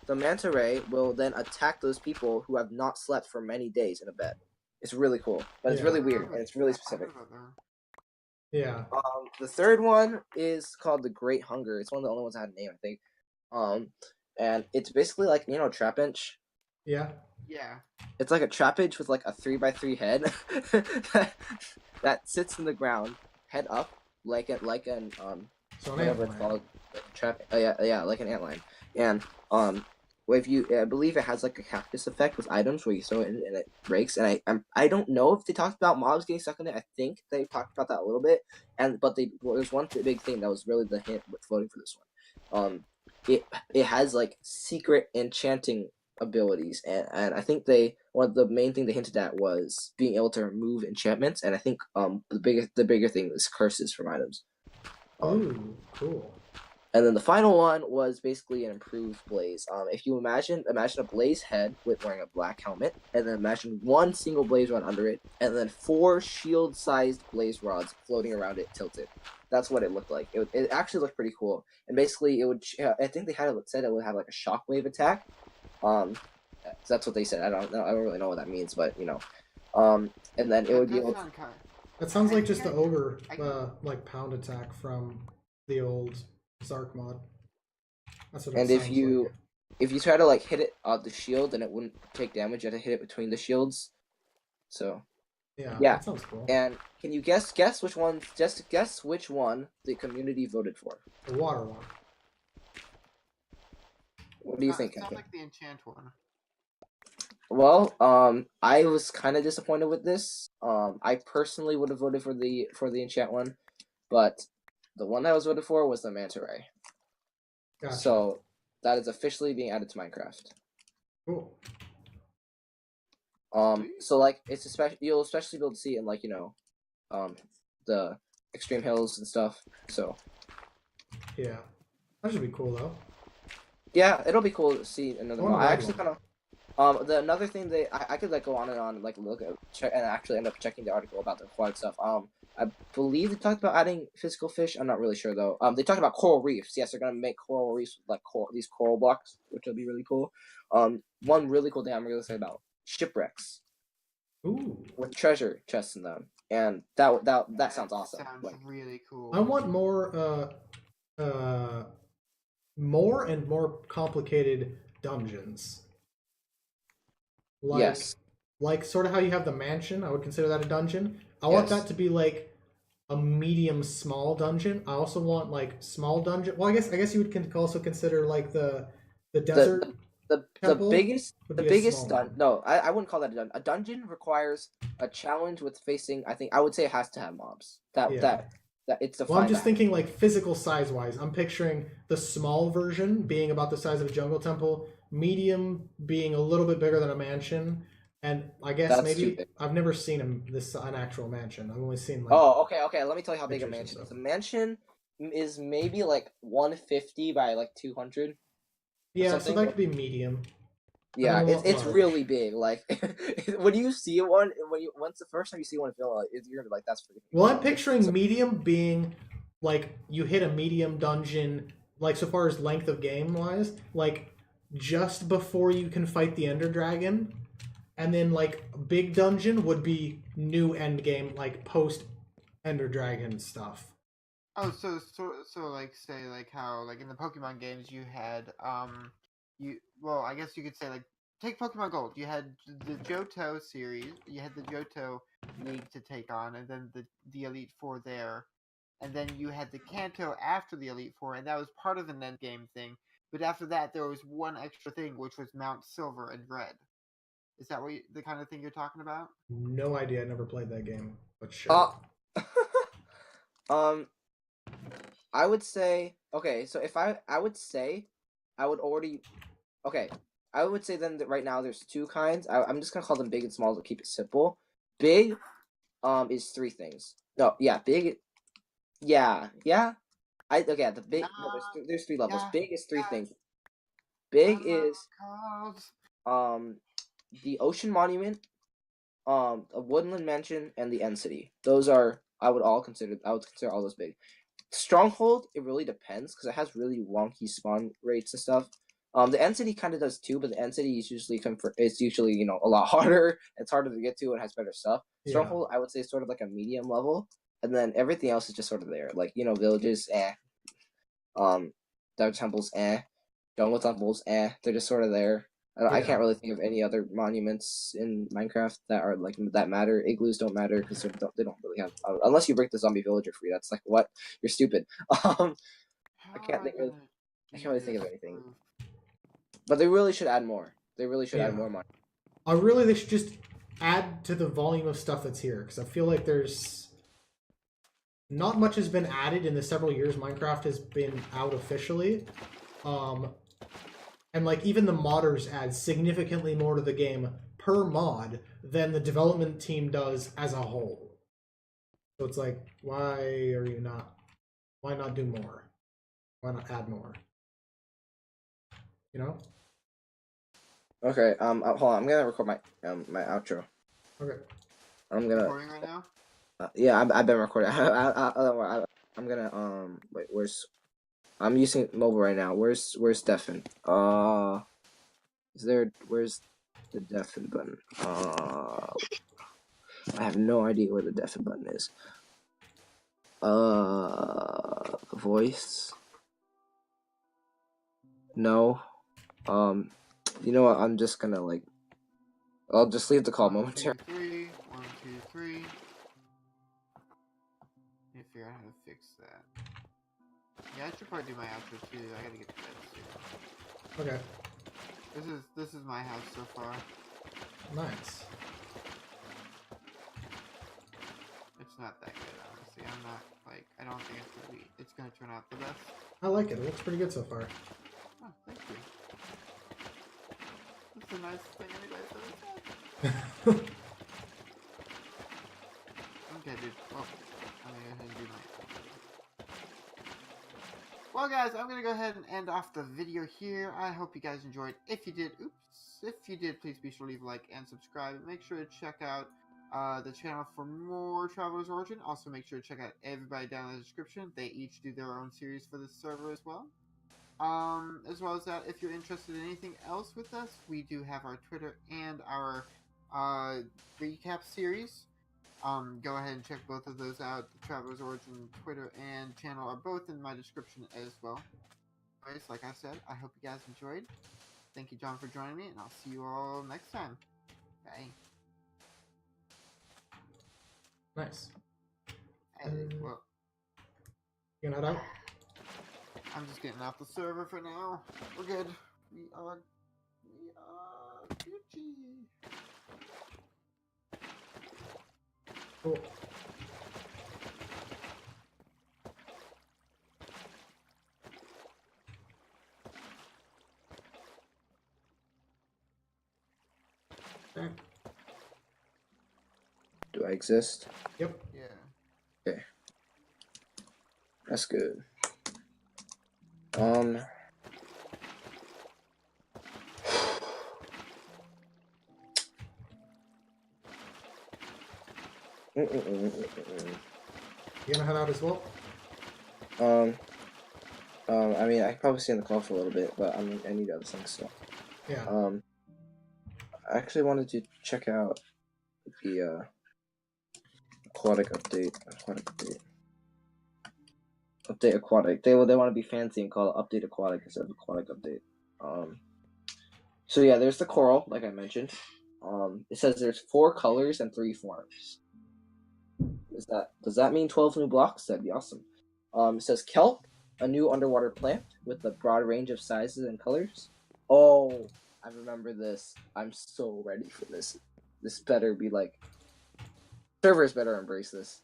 the manta ray will then attack those people who have not slept for many days in a bed. It's really cool, but it's really weird and it's really specific. Yeah. The third one is called the Great Hunger. It's one of the only ones that had a name, I think. And it's basically like trap inch. Yeah. Yeah. It's like a trapage with like a 3x3 head that sits in the ground, head up, like an So an whatever it's antlion. called, like a trap. Yeah, like an antlion. And I believe it has like a cactus effect with items where you throw it in and it breaks. And I don't know if they talked about mobs getting stuck in it. I think they talked about that a little bit. But there's one big thing that was really the hint with voting for this one. It has like secret enchanting abilities, and I think one of the main thing they hinted at was being able to remove enchantments, and I think the bigger thing is curses from items. Ooh, cool. And then the final one was basically an improved Blaze. If you imagine a Blaze head with wearing a black helmet, and then imagine one single Blaze rod under it, and then 4 shield-sized Blaze rods floating around it tilted. That's what it looked like. It actually looked pretty cool. And basically, it would. I think they said it would have like a shockwave attack. That's what they said. I don't know. I don't really know what that means, but and then it would be able to. That sounds like just the think ogre, like pound attack from the old Zark mod. That's what it And sounds if you try to like hit it on the shield, then it wouldn't take damage. You have to hit it between the shields. So yeah, yeah. That sounds cool. And can you guess which one? Just guess which one the community voted for. The water one. What do you think, It sounds Kevin? like the enchant one. Well, I was kind of disappointed with this. I personally would have voted for the enchant one, but the one I was voted for was the manta ray. Gotcha. So that is officially being added to Minecraft. Cool. So like you'll especially be able to see it in like the extreme hills and stuff. So Yeah, that should be cool though. yeah, it'll be cool to see another I wanna mod. I ride actually one. kind of another thing I could like go on and on like look at check and actually end up checking the article about the aquatic stuff. I believe they talked about adding physical fish. I'm not really sure though. They talked about coral reefs. Yes, they're gonna make coral reefs with, like these coral blocks, which will be really cool. One really cool thing I'm really excited about: shipwrecks. Ooh. With treasure chests in them, and that sounds awesome. Sounds Like, really cool. I want more and more complicated dungeons. Like, yes, like sort of how you have the mansion. I would consider that a dungeon. I want Yes. that to be like a medium small dungeon. I also want like small dungeon. Well, I guess you would also consider like the desert. the temple biggest would the be a biggest small dun one. no I wouldn't call that a dungeon. A dungeon requires a challenge with facing. I would say it has to have mobs. That it's Well, I'm defined. just thinking like physical size wise. I'm picturing the small version being about the size of a jungle temple, medium being a little bit bigger than a mansion, and I guess That's maybe too big. I've never seen an actual mansion. I've only seen like Oh, okay. Let me tell you how big a pictures and mansion is. stuff. A mansion is maybe like 150 by like 200. yeah, so something. that could be medium. Yeah, then it's large. really big. Like when you see one, once the first time you see one in vanilla, you're gonna be like, that's freaking huge. Well, I'm picturing So, medium being like you hit a medium dungeon, like so far as length of game wise, like just before you can fight the Ender Dragon, and then like big dungeon would be new end game, like post Ender Dragon stuff. Oh, so like say like how like in the Pokemon games you had well I guess you could say like take Pokemon Gold. You had the Johto series, you had the Johto League to take on, and then the Elite Four there, and then you had the Kanto after the Elite Four, and that was part of an end game thing. But after that, there was one extra thing, which was Mount Silver and Red. Is that the kind of thing you're talking about? No idea. I never played that game, but uh, sure. um, I would say okay. So if I would say, I would already okay. I would say then that right now there's two kinds. I'm just gonna call them big and small to keep it simple. Big, is three things. No, yeah, big. Yeah. Okay. The big. No, there's three levels. Yeah, Big is three yeah. things. Big Hello, is Carls. the Ocean Monument, a Woodland Mansion, and the End City. Those are I would consider all those big. Stronghold, it really depends because it has really wonky spawn rates and stuff. The End City kind of does too, but the End City is usually a lot harder. It's harder to get to and has better stuff. Yeah. Stronghold, I would say, is sort of like a medium level, and then everything else is just sort of there. Like villages, dark temples, jungle temples, they're just sort of there. I Yeah. can't really think of any other monuments in Minecraft that are like that matter. Igloos don't matter because they don't really have unless you break the zombie villager free. That's like what you're stupid. I can't think of I can't really think of anything. But they really should add more. They really should add more money. Really, they should just add to the volume of stuff that's here because I feel like there's not much has been added in the several years Minecraft has been out officially. And like even the modders add significantly more to the game per mod than the development team does as a whole. So it's like, why not do more? Why not add more? You know? Okay. Hold on. I'm gonna record my my outro. Okay. I'm gonna. Recording right now? Yeah, I've been recording. I'm gonna wait. I'm using mobile right now. Where's Stefan? Where's the deafen button? I have no idea where the deafen button is. Voice. No. You know what? I'm just gonna I'll just leave the call momentarily. 1, 2, 3. 1, 2, 3. Need to figure out how to fix that. Yeah, I should probably do my outro too. I gotta get to bed soon. Okay. This is my house so far. Nice. It's not that good, honestly. I'm not I don't think it's gonna turn out the best. I like it. It looks pretty good so far. Oh, thank you. That's the nicest thing anybody's ever said. Okay, dude. Well, I'm gonna go ahead and do my. Well, guys, I'm gonna go ahead and end off the video here. I hope you guys enjoyed. If you did, please be sure to leave a like and subscribe. Make sure to check out the channel for more Traveler's Origin. Also, make sure to check out everybody down in the description. They each do their own series for this server as well. As well as that, if you're interested in anything else with us, we do have our Twitter and our recap series. Go ahead and check both of those out. The Traveler's Origin Twitter and channel are both in my description as well. Anyways, like I said, I hope you guys enjoyed. Thank you, John, for joining me, and I'll see you all next time. Bye. Nice. Well, You gonna head out? I'm just getting off the server for now. We're good. We are Gucci. Cool. Okay. Do I exist? Yep. Yeah. Okay. That's good. You gonna head out as well? I mean, I can probably stay in the call for a little bit, but I mean, I need other things still. Yeah. I actually wanted to check out the aquatic update. Update aquatic. They want to be fancy and call it update aquatic instead of aquatic update. So yeah, there's the coral, like I mentioned. It says there's 4 colors and 3 forms. Does that mean 12 new blocks? That'd be awesome. It says kelp, a new underwater plant with a broad range of sizes and colors. Oh, I remember this. I'm so ready for this. This better be like, servers better embrace this.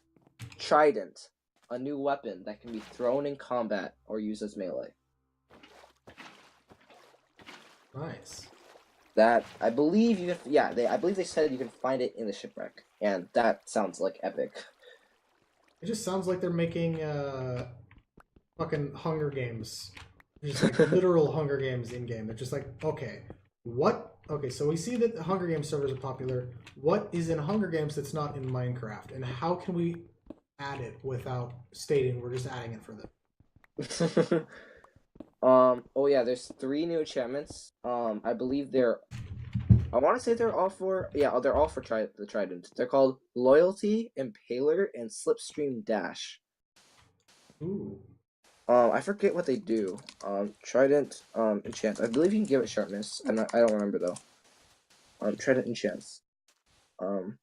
Trident, a new weapon that can be thrown in combat or used as melee. Nice. That I believe you can, I believe they said you can find it in the shipwreck, and that sounds like epic. It just sounds like they're making fucking Hunger Games. Just like literal Hunger Games in game. They're just like, okay, what? Okay, so we see that the Hunger Games servers are popular. What is in Hunger Games that's not in Minecraft, and how can we add it without stating we're just adding it for them? Oh yeah, there's 3 new enchantments. I believe I want to say they're all for, they're all for the Trident. They're called Loyalty, Impaler, and Slipstream Dash. Ooh. I forget what they do. Trident, enchant. I believe you can give it sharpness. I don't remember though. Trident enchants. Hold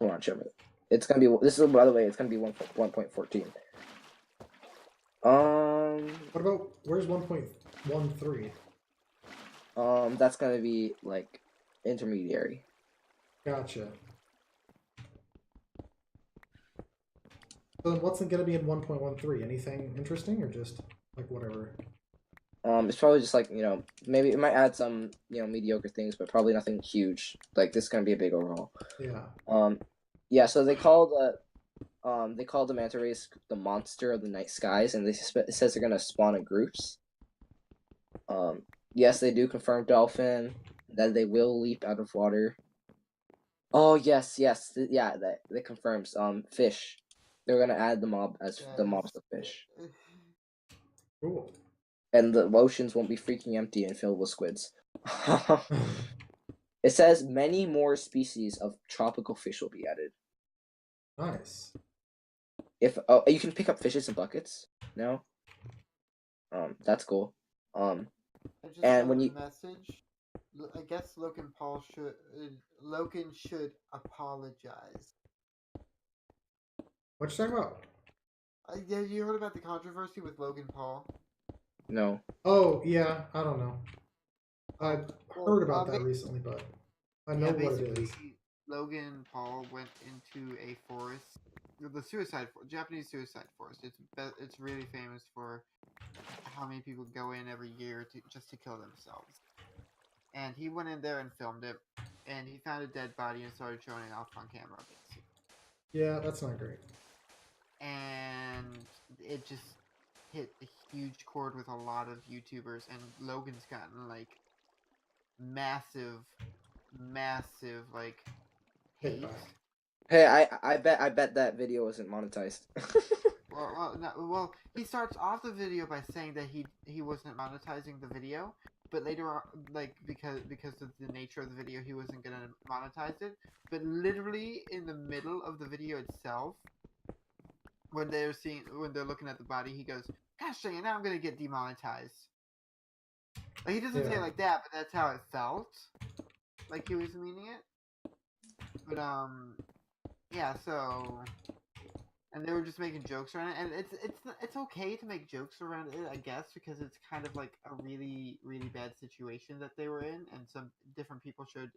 on, show me. It's gonna be, by the way, it's gonna be 1.14. What about, where's 1.13? That's gonna be like intermediary. Gotcha. So then what's gonna be in 1.13? Anything interesting or just like whatever? It's probably just like, maybe it might add some, mediocre things, but probably nothing huge. Like this is gonna be a big overhaul. Yeah. Yeah, so they call the manta rays the monster of the night skies, and it says they're gonna spawn in groups. Yes, they do confirm dolphin, that they will leap out of water. Oh yes, that confirms. Fish. They're gonna add the mob as the mobs of fish. Cool. And the oceans won't be freaking empty and filled with squids. It says many more species of tropical fish will be added. Nice. You can pick up fishes in buckets. No. That's cool. I just and got when a you message. I guess Logan should apologize. What you talking about? Yeah, you heard about the controversy with Logan Paul? No. Oh yeah, I don't know. I've heard about that recently, but I know what it is. Logan Paul went into a forest, the Japanese suicide forest. It's really famous for how many people go in every year just to kill themselves. And he went in there and filmed it, and he found a dead body and started showing it off on camera, basically. Yeah, that's not great. And it just hit a huge chord with a lot of YouTubers, and Logan's gotten like massive like hate. Hey, I bet that video wasn't monetized. Well, he starts off the video by saying that he wasn't monetizing the video, but later on, like because of the nature of the video, he wasn't gonna monetize it. But literally in the middle of the video itself, when they're looking at the body, he goes, "Gosh dang it, now I'm gonna get demonetized." Like, he doesn't say it like that, but that's how it felt. Like he was meaning it. But yeah. So, and they were just making jokes around it, and it's okay to make jokes around it, I guess, because it's kind of like a really bad situation that they were in, and some different people should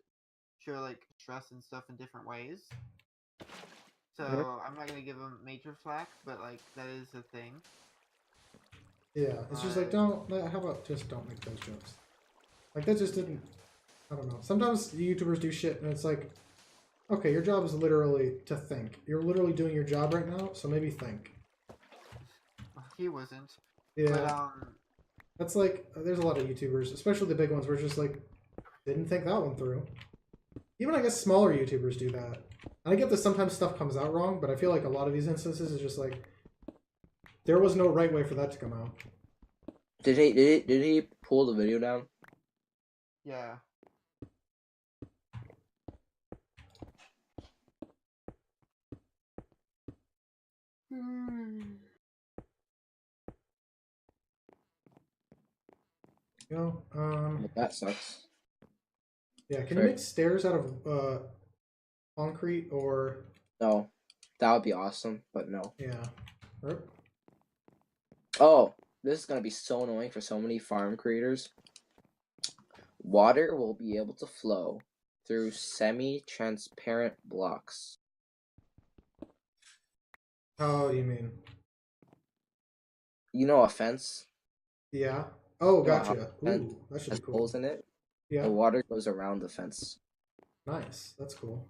like stress and stuff in different ways. So I'm not gonna give them major flack, but like that is a thing. Yeah, it's just like how about just don't make those jokes? Like that just didn't. I don't know. Sometimes YouTubers do shit, and it's like, okay, your job is literally to think. You're literally doing your job right now, so maybe think. He wasn't. Yeah. But, that's like, there's a lot of YouTubers, especially the big ones, where it's just like, didn't think that one through. Even I guess smaller YouTubers do that. And I get that sometimes stuff comes out wrong, but I feel like a lot of these instances is just like there was no right way for that to come out. Did he pull the video down? Yeah. You know, Well, that sucks. yeah. Can you Fair. make stairs out of concrete or No, that would be awesome, but no. yeah? Rip. Oh, this is gonna be so annoying for so many farm creators. Water will be able to flow through semi-transparent blocks. How do you mean? You know a fence? Yeah. Oh, You know how gotcha. a fence Ooh, that should has be cool. holes in it? Yeah. The water goes around the fence. Nice. That's cool.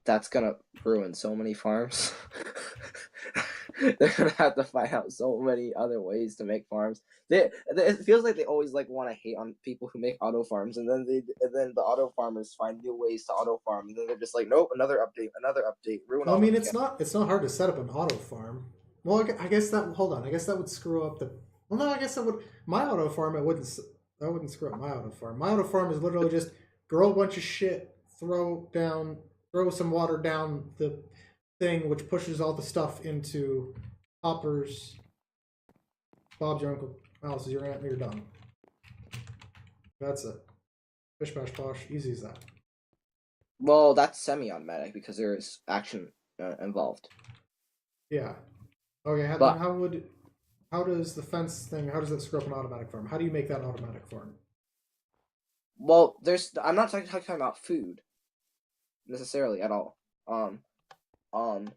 That's gonna ruin so many farms. They're gonna have to find out so many other ways to make farms. It feels like they always like want to hate on people who make auto farms, and then the auto farmers find new ways to auto farm, and then they're just like, nope, another update, ruin. Well, I all mean, of it's them. not hard to set up an auto farm. Well, I guess that hold on. I guess that would screw up the. Well, no, I guess that would my auto farm. It wouldn't. That wouldn't screw up my auto farm. My auto farm is literally just grow a bunch of shit, throw some water down the thing, which pushes all the stuff into hoppers. Bob's your uncle. Alice is your aunt. And you're done. That's it. Bish bash posh. Easy as that. Well, that's semi-automatic because there is action involved. Yeah. Okay. But How does the fence thing? How does that screw up an automatic farm? How do you make that an automatic farm? well, I'm not talking about food necessarily at all. Um,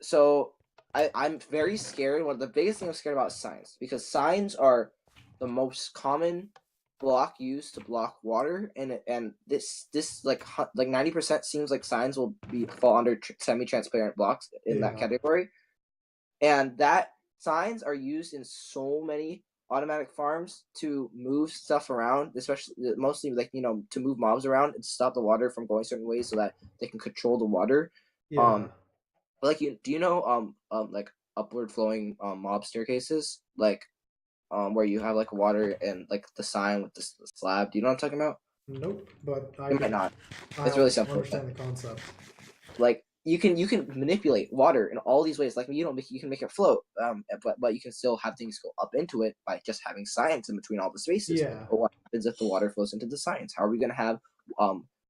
so I'm very scared. One of the biggest thing I'm scared about is signs, because signs are the most common block used to block water, and this like 90% seems like signs will fall under semi-transparent blocks in that Yeah. category, and that signs are used in so many automatic farms to move stuff around, especially mostly like to move mobs around and stop the water from going certain ways so that they can control the water. Yeah. But like do you know like upward flowing mob staircases, like where you have like water and like the sign with the slab? Do you know what I'm talking about? Nope. But You might not. I It's really simple. understand the concept. Like you can manipulate water in all these ways. Like you can make it float, but you can still have things go up into it by just having signs in between all the spaces. Yeah. But what happens if the water flows into the signs? How are we gonna have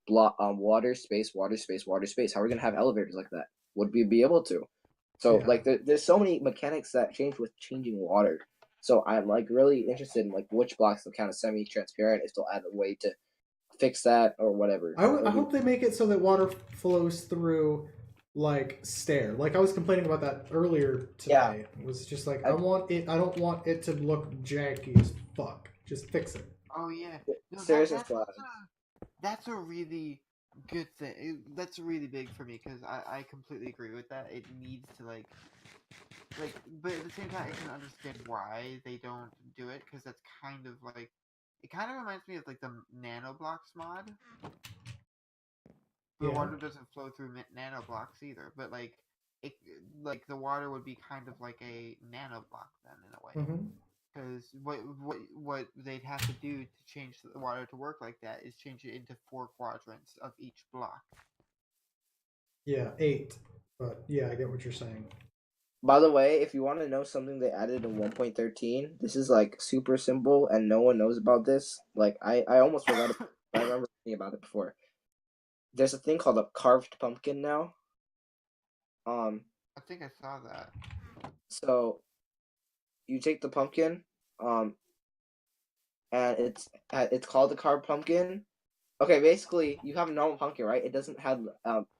water space, water space, water space? How are we gonna have elevators like that? Would we be able to? So Yeah. like there's so many mechanics that change with changing water. So I'm like really interested in like which blocks will kind of semi-transparent, if they'll add a way to fix that or whatever. I hope they make it so that water flows through like stair. Like I was complaining about that earlier today. Yeah. It was just like I don't want it to look janky as fuck. Just fix it. Oh yeah. No, Stairs and slabs. that's a really good thing. That's really big for me because I completely agree with that. It needs to like, but at the same time, I can understand why they don't do it because that's kind of like, it kind of reminds me of like the nanoblocks mod. The Yeah. water doesn't flow through nanoblocks either, but like it, like the water would be kind of like a nanoblock then in a way. Mm-hmm. Because what they'd have to do to change the water to work like that is change it into 4 quadrants of each block. Yeah, 8. But yeah, I get what you're saying. By the way, if you want to know something they added in 1.13, this is like super simple and no one knows about this. Like I almost forgot it. I remember reading about it before. There's a thing called a carved pumpkin now. I think I saw that. So you take the pumpkin, and it's called the carved pumpkin. Okay, basically you have a normal pumpkin, right? It doesn't have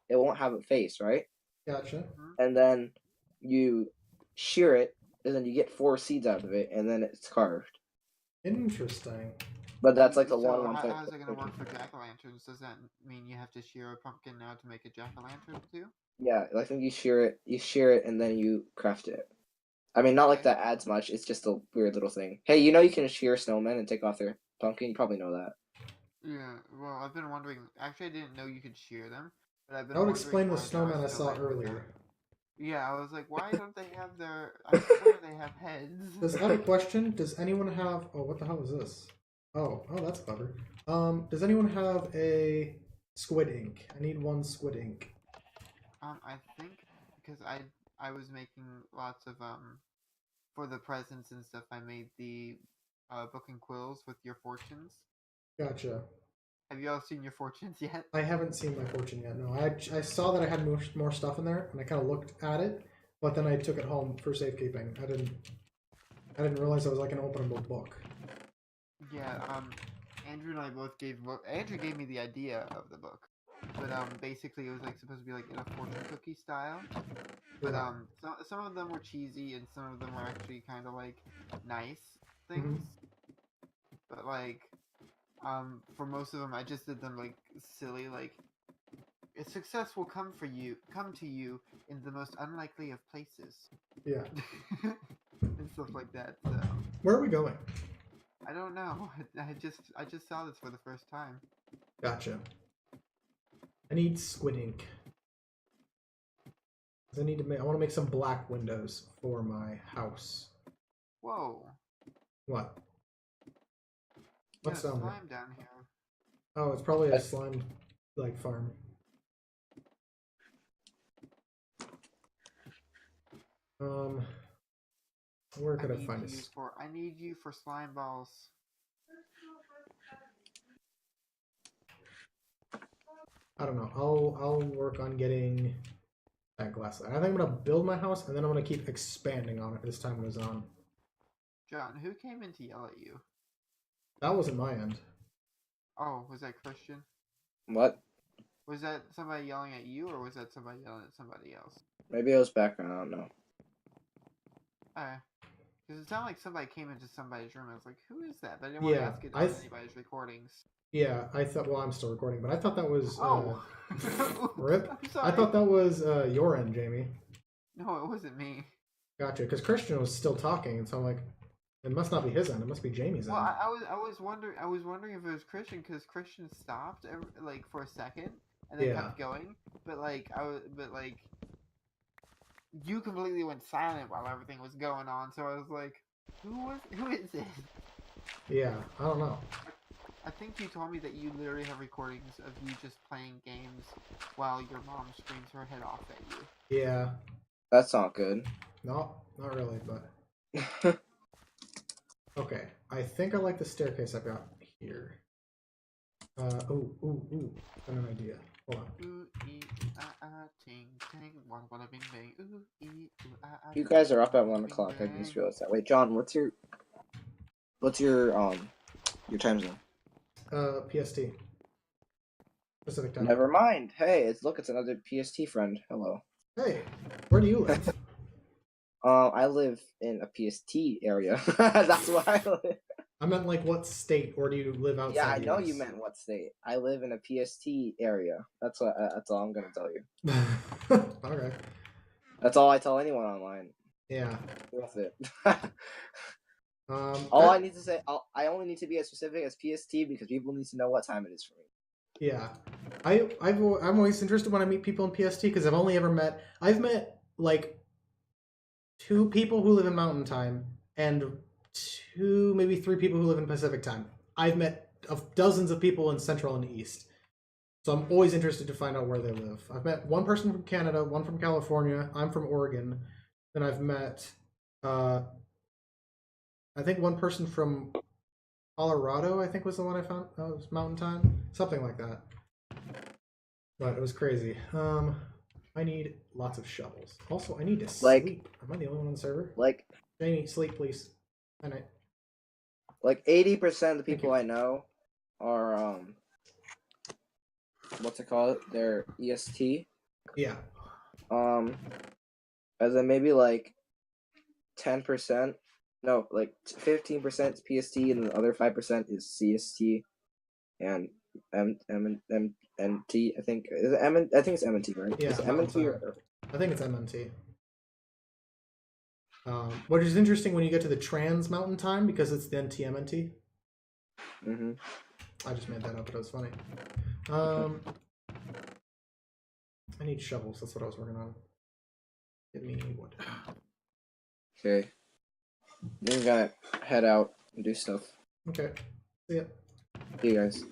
it won't have a face, right? Gotcha. And then you shear it, and then you get 4 seeds out of it, and then it's carved. Interesting. But that's like the So one. how's it gonna work for jack-o'-lanterns? Does that mean you have to shear a pumpkin now to make a jack-o'-lantern too? Yeah, I think you shear it, and then you craft it. I mean, not like Okay. that adds much. It's just a weird little thing. Hey, you know you can shear snowmen and take off their pumpkin. You probably know that. Yeah, well, I've been wondering. Actually, I didn't know you could shear them, but I've been That would wondering explain the why there are snowman I so saw many. earlier. Yeah, I was like, why don't they have their? I swear they have heads. I have a question. Does anyone have? Oh, what the hell is this? Oh, that's clever. Does anyone have a squid ink? I need one squid ink. I think because I was making lots of for the presents and stuff. I made the book and quills with your fortunes. Gotcha. Have you all seen your fortunes yet? I haven't seen my fortune yet. No, I saw that I had more stuff in there, and I kind of looked at it, but then I took it home for safekeeping. I didn't realize it was like an openable book. Yeah. Andrew and I both gave Andrew gave me the idea of the book, but basically it was like supposed to be like in a fortune cookie style. But Yeah. some of them were cheesy and some of them were actually kind of like nice things. But like for most of them I just did them like silly like success will come to you in the most unlikely of places. Yeah. And stuff like that. So Where are we going? I don't know. I just saw this for the first time. Gotcha. I need squid ink. 'Cause I want to make some black windows for my house. Whoa. What? There's What's down there? slime down here. Oh, it's probably a slime like farm. Where could I find this? I need you for slime balls. I don't know. I'll work on getting that glass. I think I'm gonna build my house and then I'm gonna keep expanding on it as time goes on. John, who came in to yell at you? That wasn't my end. Oh, was that Christian? What? Was that somebody yelling at you, or was that somebody yelling at somebody else? Maybe it was background. I don't know. Okay. Because it sounded like somebody came into somebody's room. I was like, who is that? But I didn't want to ask it on anybody's recordings. Yeah, I thought. Well, I'm still recording, but I thought that was. Oh. Rip. I'm sorry. I thought that was your end, Jamie. No, it wasn't me. Gotcha. Because Christian was still talking, and so I'm like, it must not be his end. It must be Jamie's Well, end. I was wondering if it was Christian because Christian stopped like for a second and then kept going. But you completely went silent while everything was going on. So I was like, who is it? Yeah, I don't know. I think you told me that you literally have recordings of you just playing games while your mom screams her head off at you. Yeah. That's not good. No, not really, but. Okay, I think I like the staircase I've got here. Ooh, got an idea. Hold on. Ooh, ee, ting, ting, walla, walla, bing, bang. Ooh, ee, You guys are up at 1 bing, o'clock. I bang. just realized that. Wait, John, what's your time zone? PST. Pacific time. Never mind. Hey, it's another PST friend. Hello. Hey, where do you live? I live in a PST area. That's why I live. I meant like what state, or do you live outside? Yeah, I know US? you meant what state. I live in a PST area. That's what. That's all I'm gonna tell you. Okay. That's all I tell anyone online. Yeah. That's it. All I need to say, I only need to be as specific as PST because people need to know what time it is for me. Yeah, I'm always interested when I meet people in PST because I've met like 2 people who live in Mountain Time and 2, maybe 3 people who live in Pacific Time. I've met dozens of people in Central and East, so I'm always interested to find out where they live. I've met 1 person from Canada, 1 from California. I'm from Oregon. Then I've met, I think 1 person from Colorado, I think was the one I found. That was Mountain Time, something like that. But it was crazy. I need lots of shovels. Also, I need to sleep. Am I the only one on the server? Like, Jamie, sleep, please. Good night. Like 80% of the people I know are what's it called? They're EST. Yeah. And then maybe like 10%. No, like 15% is PST, and the other 5% is CST, and MT. I think is it I think it's MNT, right? Yeah. Is it MNT or? I think it's MNT. Which is interesting when you get to the Trans Mountain Time because it's the NTMNT. Mhm. I just made that up, but it was funny. I need shovels. That's what I was working on. Give me wood. Okay. Then we gotta head out and do stuff. Okay. See ya. See you guys.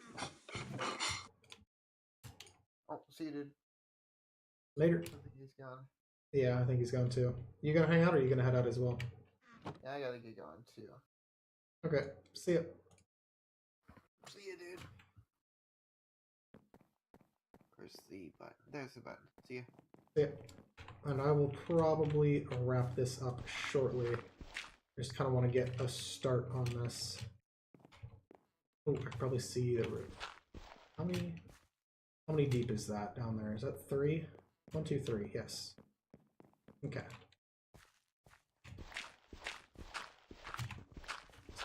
Oh, see you, dude. Later. I think he's gone. Yeah, I think he's going too. You gonna hang out or are you gonna head out as well? Yeah, I gotta get going too. Okay. See ya. See you, dude. Where's the button? There's the button. See ya. See ya. And I will probably wrap this up shortly. Just kind of want to get a start on this. Oh, I can probably see the roof. How many deep is that down there? Is that 3? 1, 2, 3. Yes. Okay.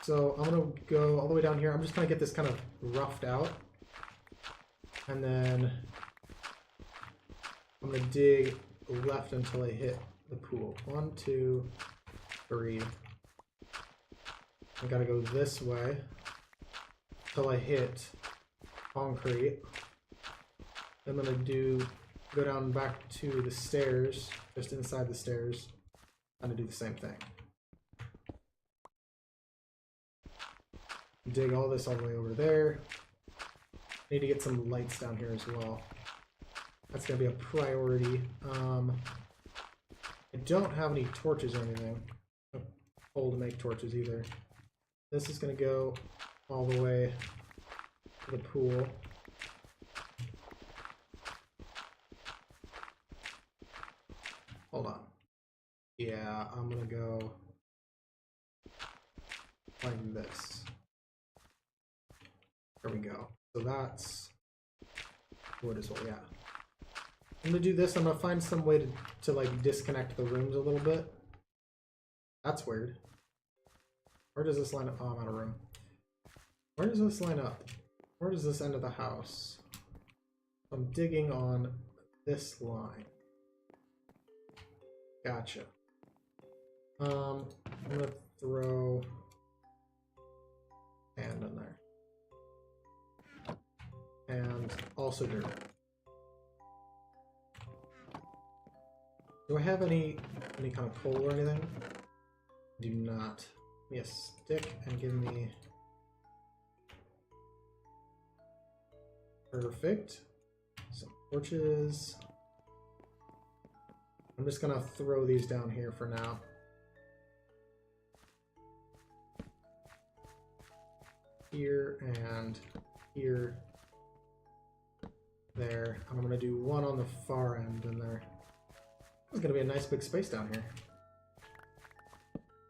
So I'm gonna go all the way down here. I'm just gonna get this kind of roughed out, and then I'm gonna dig left until I hit the pool. 1, 2, 3. I gotta go this way until I hit concrete. I'm gonna go down back to the stairs, just inside the stairs, and do the same thing. Dig all this all the way over there. Need to get some lights down here as well. That's gonna be a priority. I don't have any torches or anything. Coal to make torches either. This is gonna go all the way to the pool. Hold on. Yeah, I'm gonna go like this. There we go. So that's wood as well, yeah. I'm gonna do this. I'm gonna find some way to like disconnect the rooms a little bit. That's weird. Where does this line up? Oh, I'm out of room. Where does this line up? Where does this end of the house? I'm digging on this line. Gotcha. I'm gonna throw sand in there. And also dirt. Do I have any kind of coal or anything? Do not. Give me a stick and give me... Perfect. Some torches. I'm just gonna throw these down here for now. Here and here. There. And I'm gonna do one on the far end in there. It's gonna be a nice big space down here.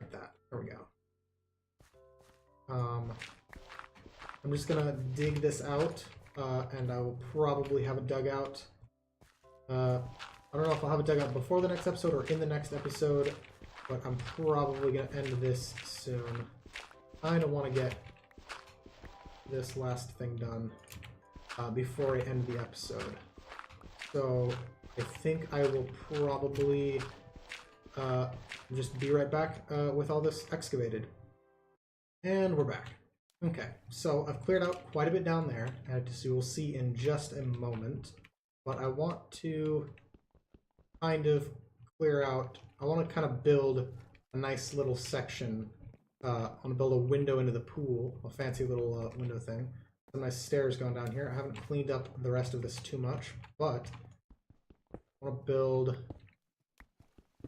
Like that. There we go. I'm just gonna dig this out, and I will probably have it dug out. I don't know if I'll have it dug out before the next episode or in the next episode, but I'm probably gonna end this soon. I don't want to get this last thing done before I end the episode. So I think I will probably just be right back with all this excavated. And we're back. Okay, so I've cleared out quite a bit down there, as you will see in just a moment. But I want to kind of clear out, I want to kind of build a nice little section. I want to build a window into the pool, a fancy little window thing. Some nice stairs going down here. I haven't cleaned up the rest of this too much, but I want to build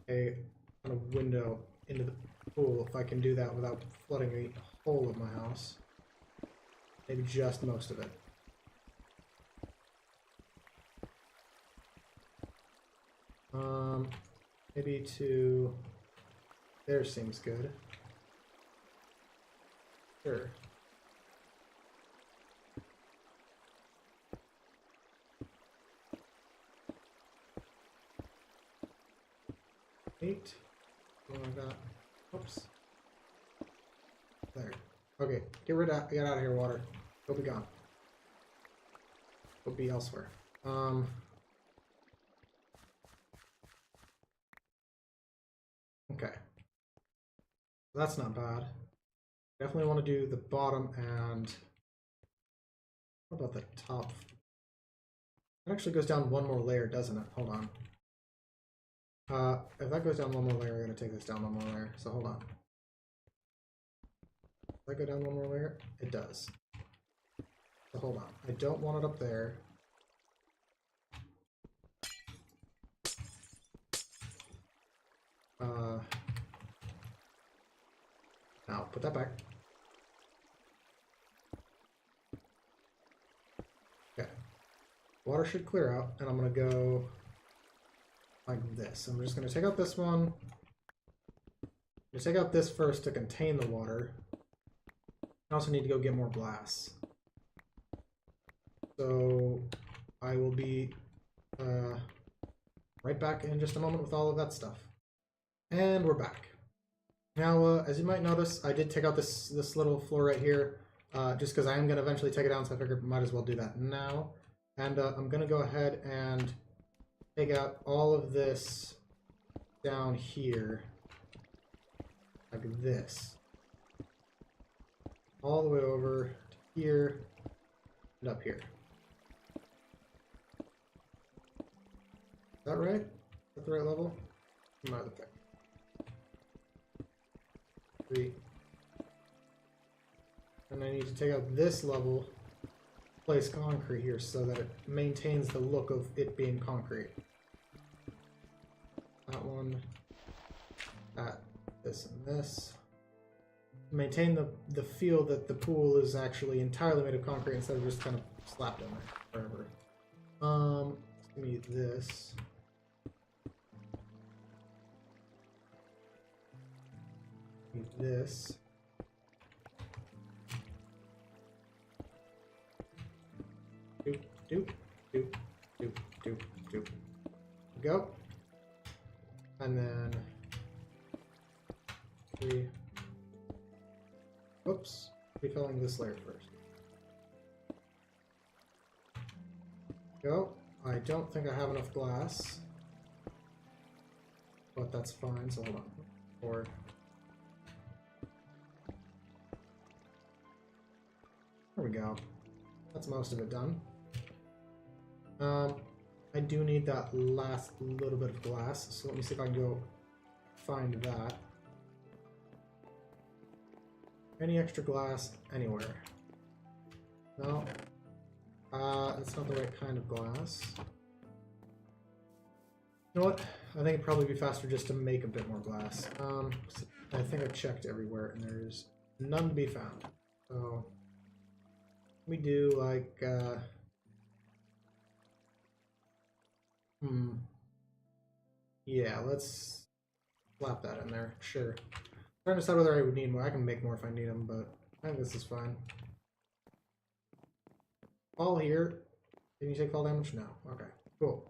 a kind of window into the pool if I can do that without flooding the whole of my house. Maybe just most of it. Maybe to there seems good. Sure. Eight. What I got? Oops. There. Okay. Get out of here, water. Go be gone. Go be elsewhere. Okay. That's not bad. Definitely want to do the bottom and What about the top? It actually goes down one more layer, doesn't it? Hold on. If that goes down one more layer, I'm gonna take this down one more layer. So hold on. Does that go down one more layer? It does. So hold on. I don't want it up there. Now put that back. Okay. Water should clear out, and I'm gonna go like this. I'm just gonna take out this one. I'm gonna take out this first to contain the water. I also need to go get more glass. So I will be right back in just a moment with all of that stuff. And we're back. Now, as you might notice, I did take out this little floor right here, just because I am going to eventually take it down, so I figured might as well do that now. And I'm going to go ahead and take out all of this down here, like this. All the way over to here and up here. Is that right? Is that the right level? Another thing. 3. And I need to take out this level, place concrete here so that it maintains the look of it being concrete. That one, that, this, and this. Maintain the feel that the pool is actually entirely made of concrete instead of just kind of slapped in there forever. Give me this. Give me this. Doop, doop, doop, doop, doop, doop. Go. And then 3. Oops, refilling this layer first. Go. I don't think I have enough glass, but that's fine, so hold on. 4. There we go. That's most of it done. I do need that last little bit of glass, so let me see if I can go find that. Any extra glass anywhere? No. That's not the right kind of glass. You know what? I think it'd probably be faster just to make a bit more glass. I think I checked everywhere and there's none to be found. So we do like yeah, let's slap that in there. Sure. I'm trying to decide whether I would need more. I can make more if I need them, but I think this is fine. Fall here. Did you take fall damage? No. Okay. Cool.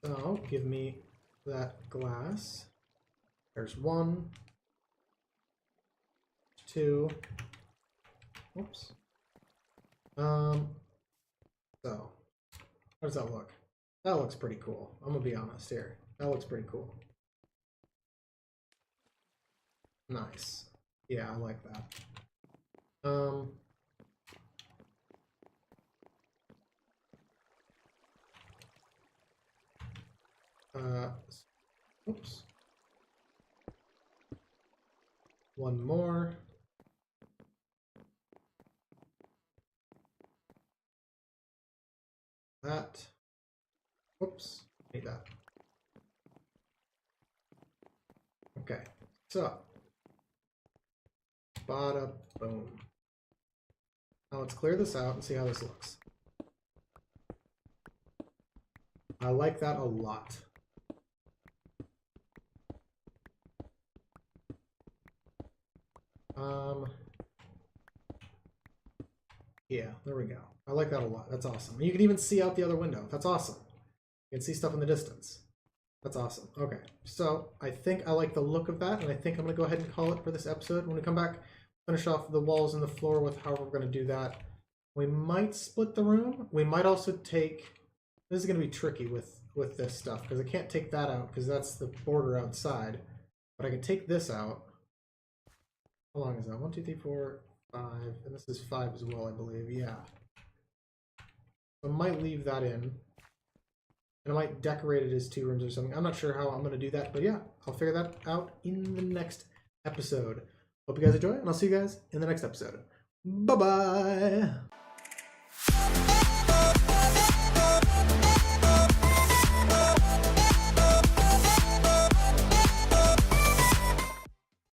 So give me that glass. There's 1, 2. Whoops. So how does that look? That looks pretty cool. I'm gonna be honest here. That looks pretty cool. Nice. Yeah, I like that. Oops. 1 more. That. Whoops. Need that. Okay. So. Bada boom. Now let's clear this out and see how this looks. I like that a lot. Yeah, there we go. I like that a lot. That's awesome. You can even see out the other window. That's awesome. You can see stuff in the distance. That's awesome. Okay, so I think I like the look of that, and I think I'm going to go ahead and call it for this episode. When we come back, finish off the walls and the floor with how we're going to do that. We might split the room. We might also take... This is going to be tricky with this stuff, because I can't take that out, because that's the border outside. But I can take this out. How long is that? 1, 2, 3, 4, 5, and this is 5 as well, I believe. Yeah. I might leave that in. And I might decorate it as 2 rooms or something. I'm not sure how I'm going to do that, but yeah, I'll figure that out in the next episode. Hope you guys enjoy, and I'll see you guys in the next episode. Bye-bye!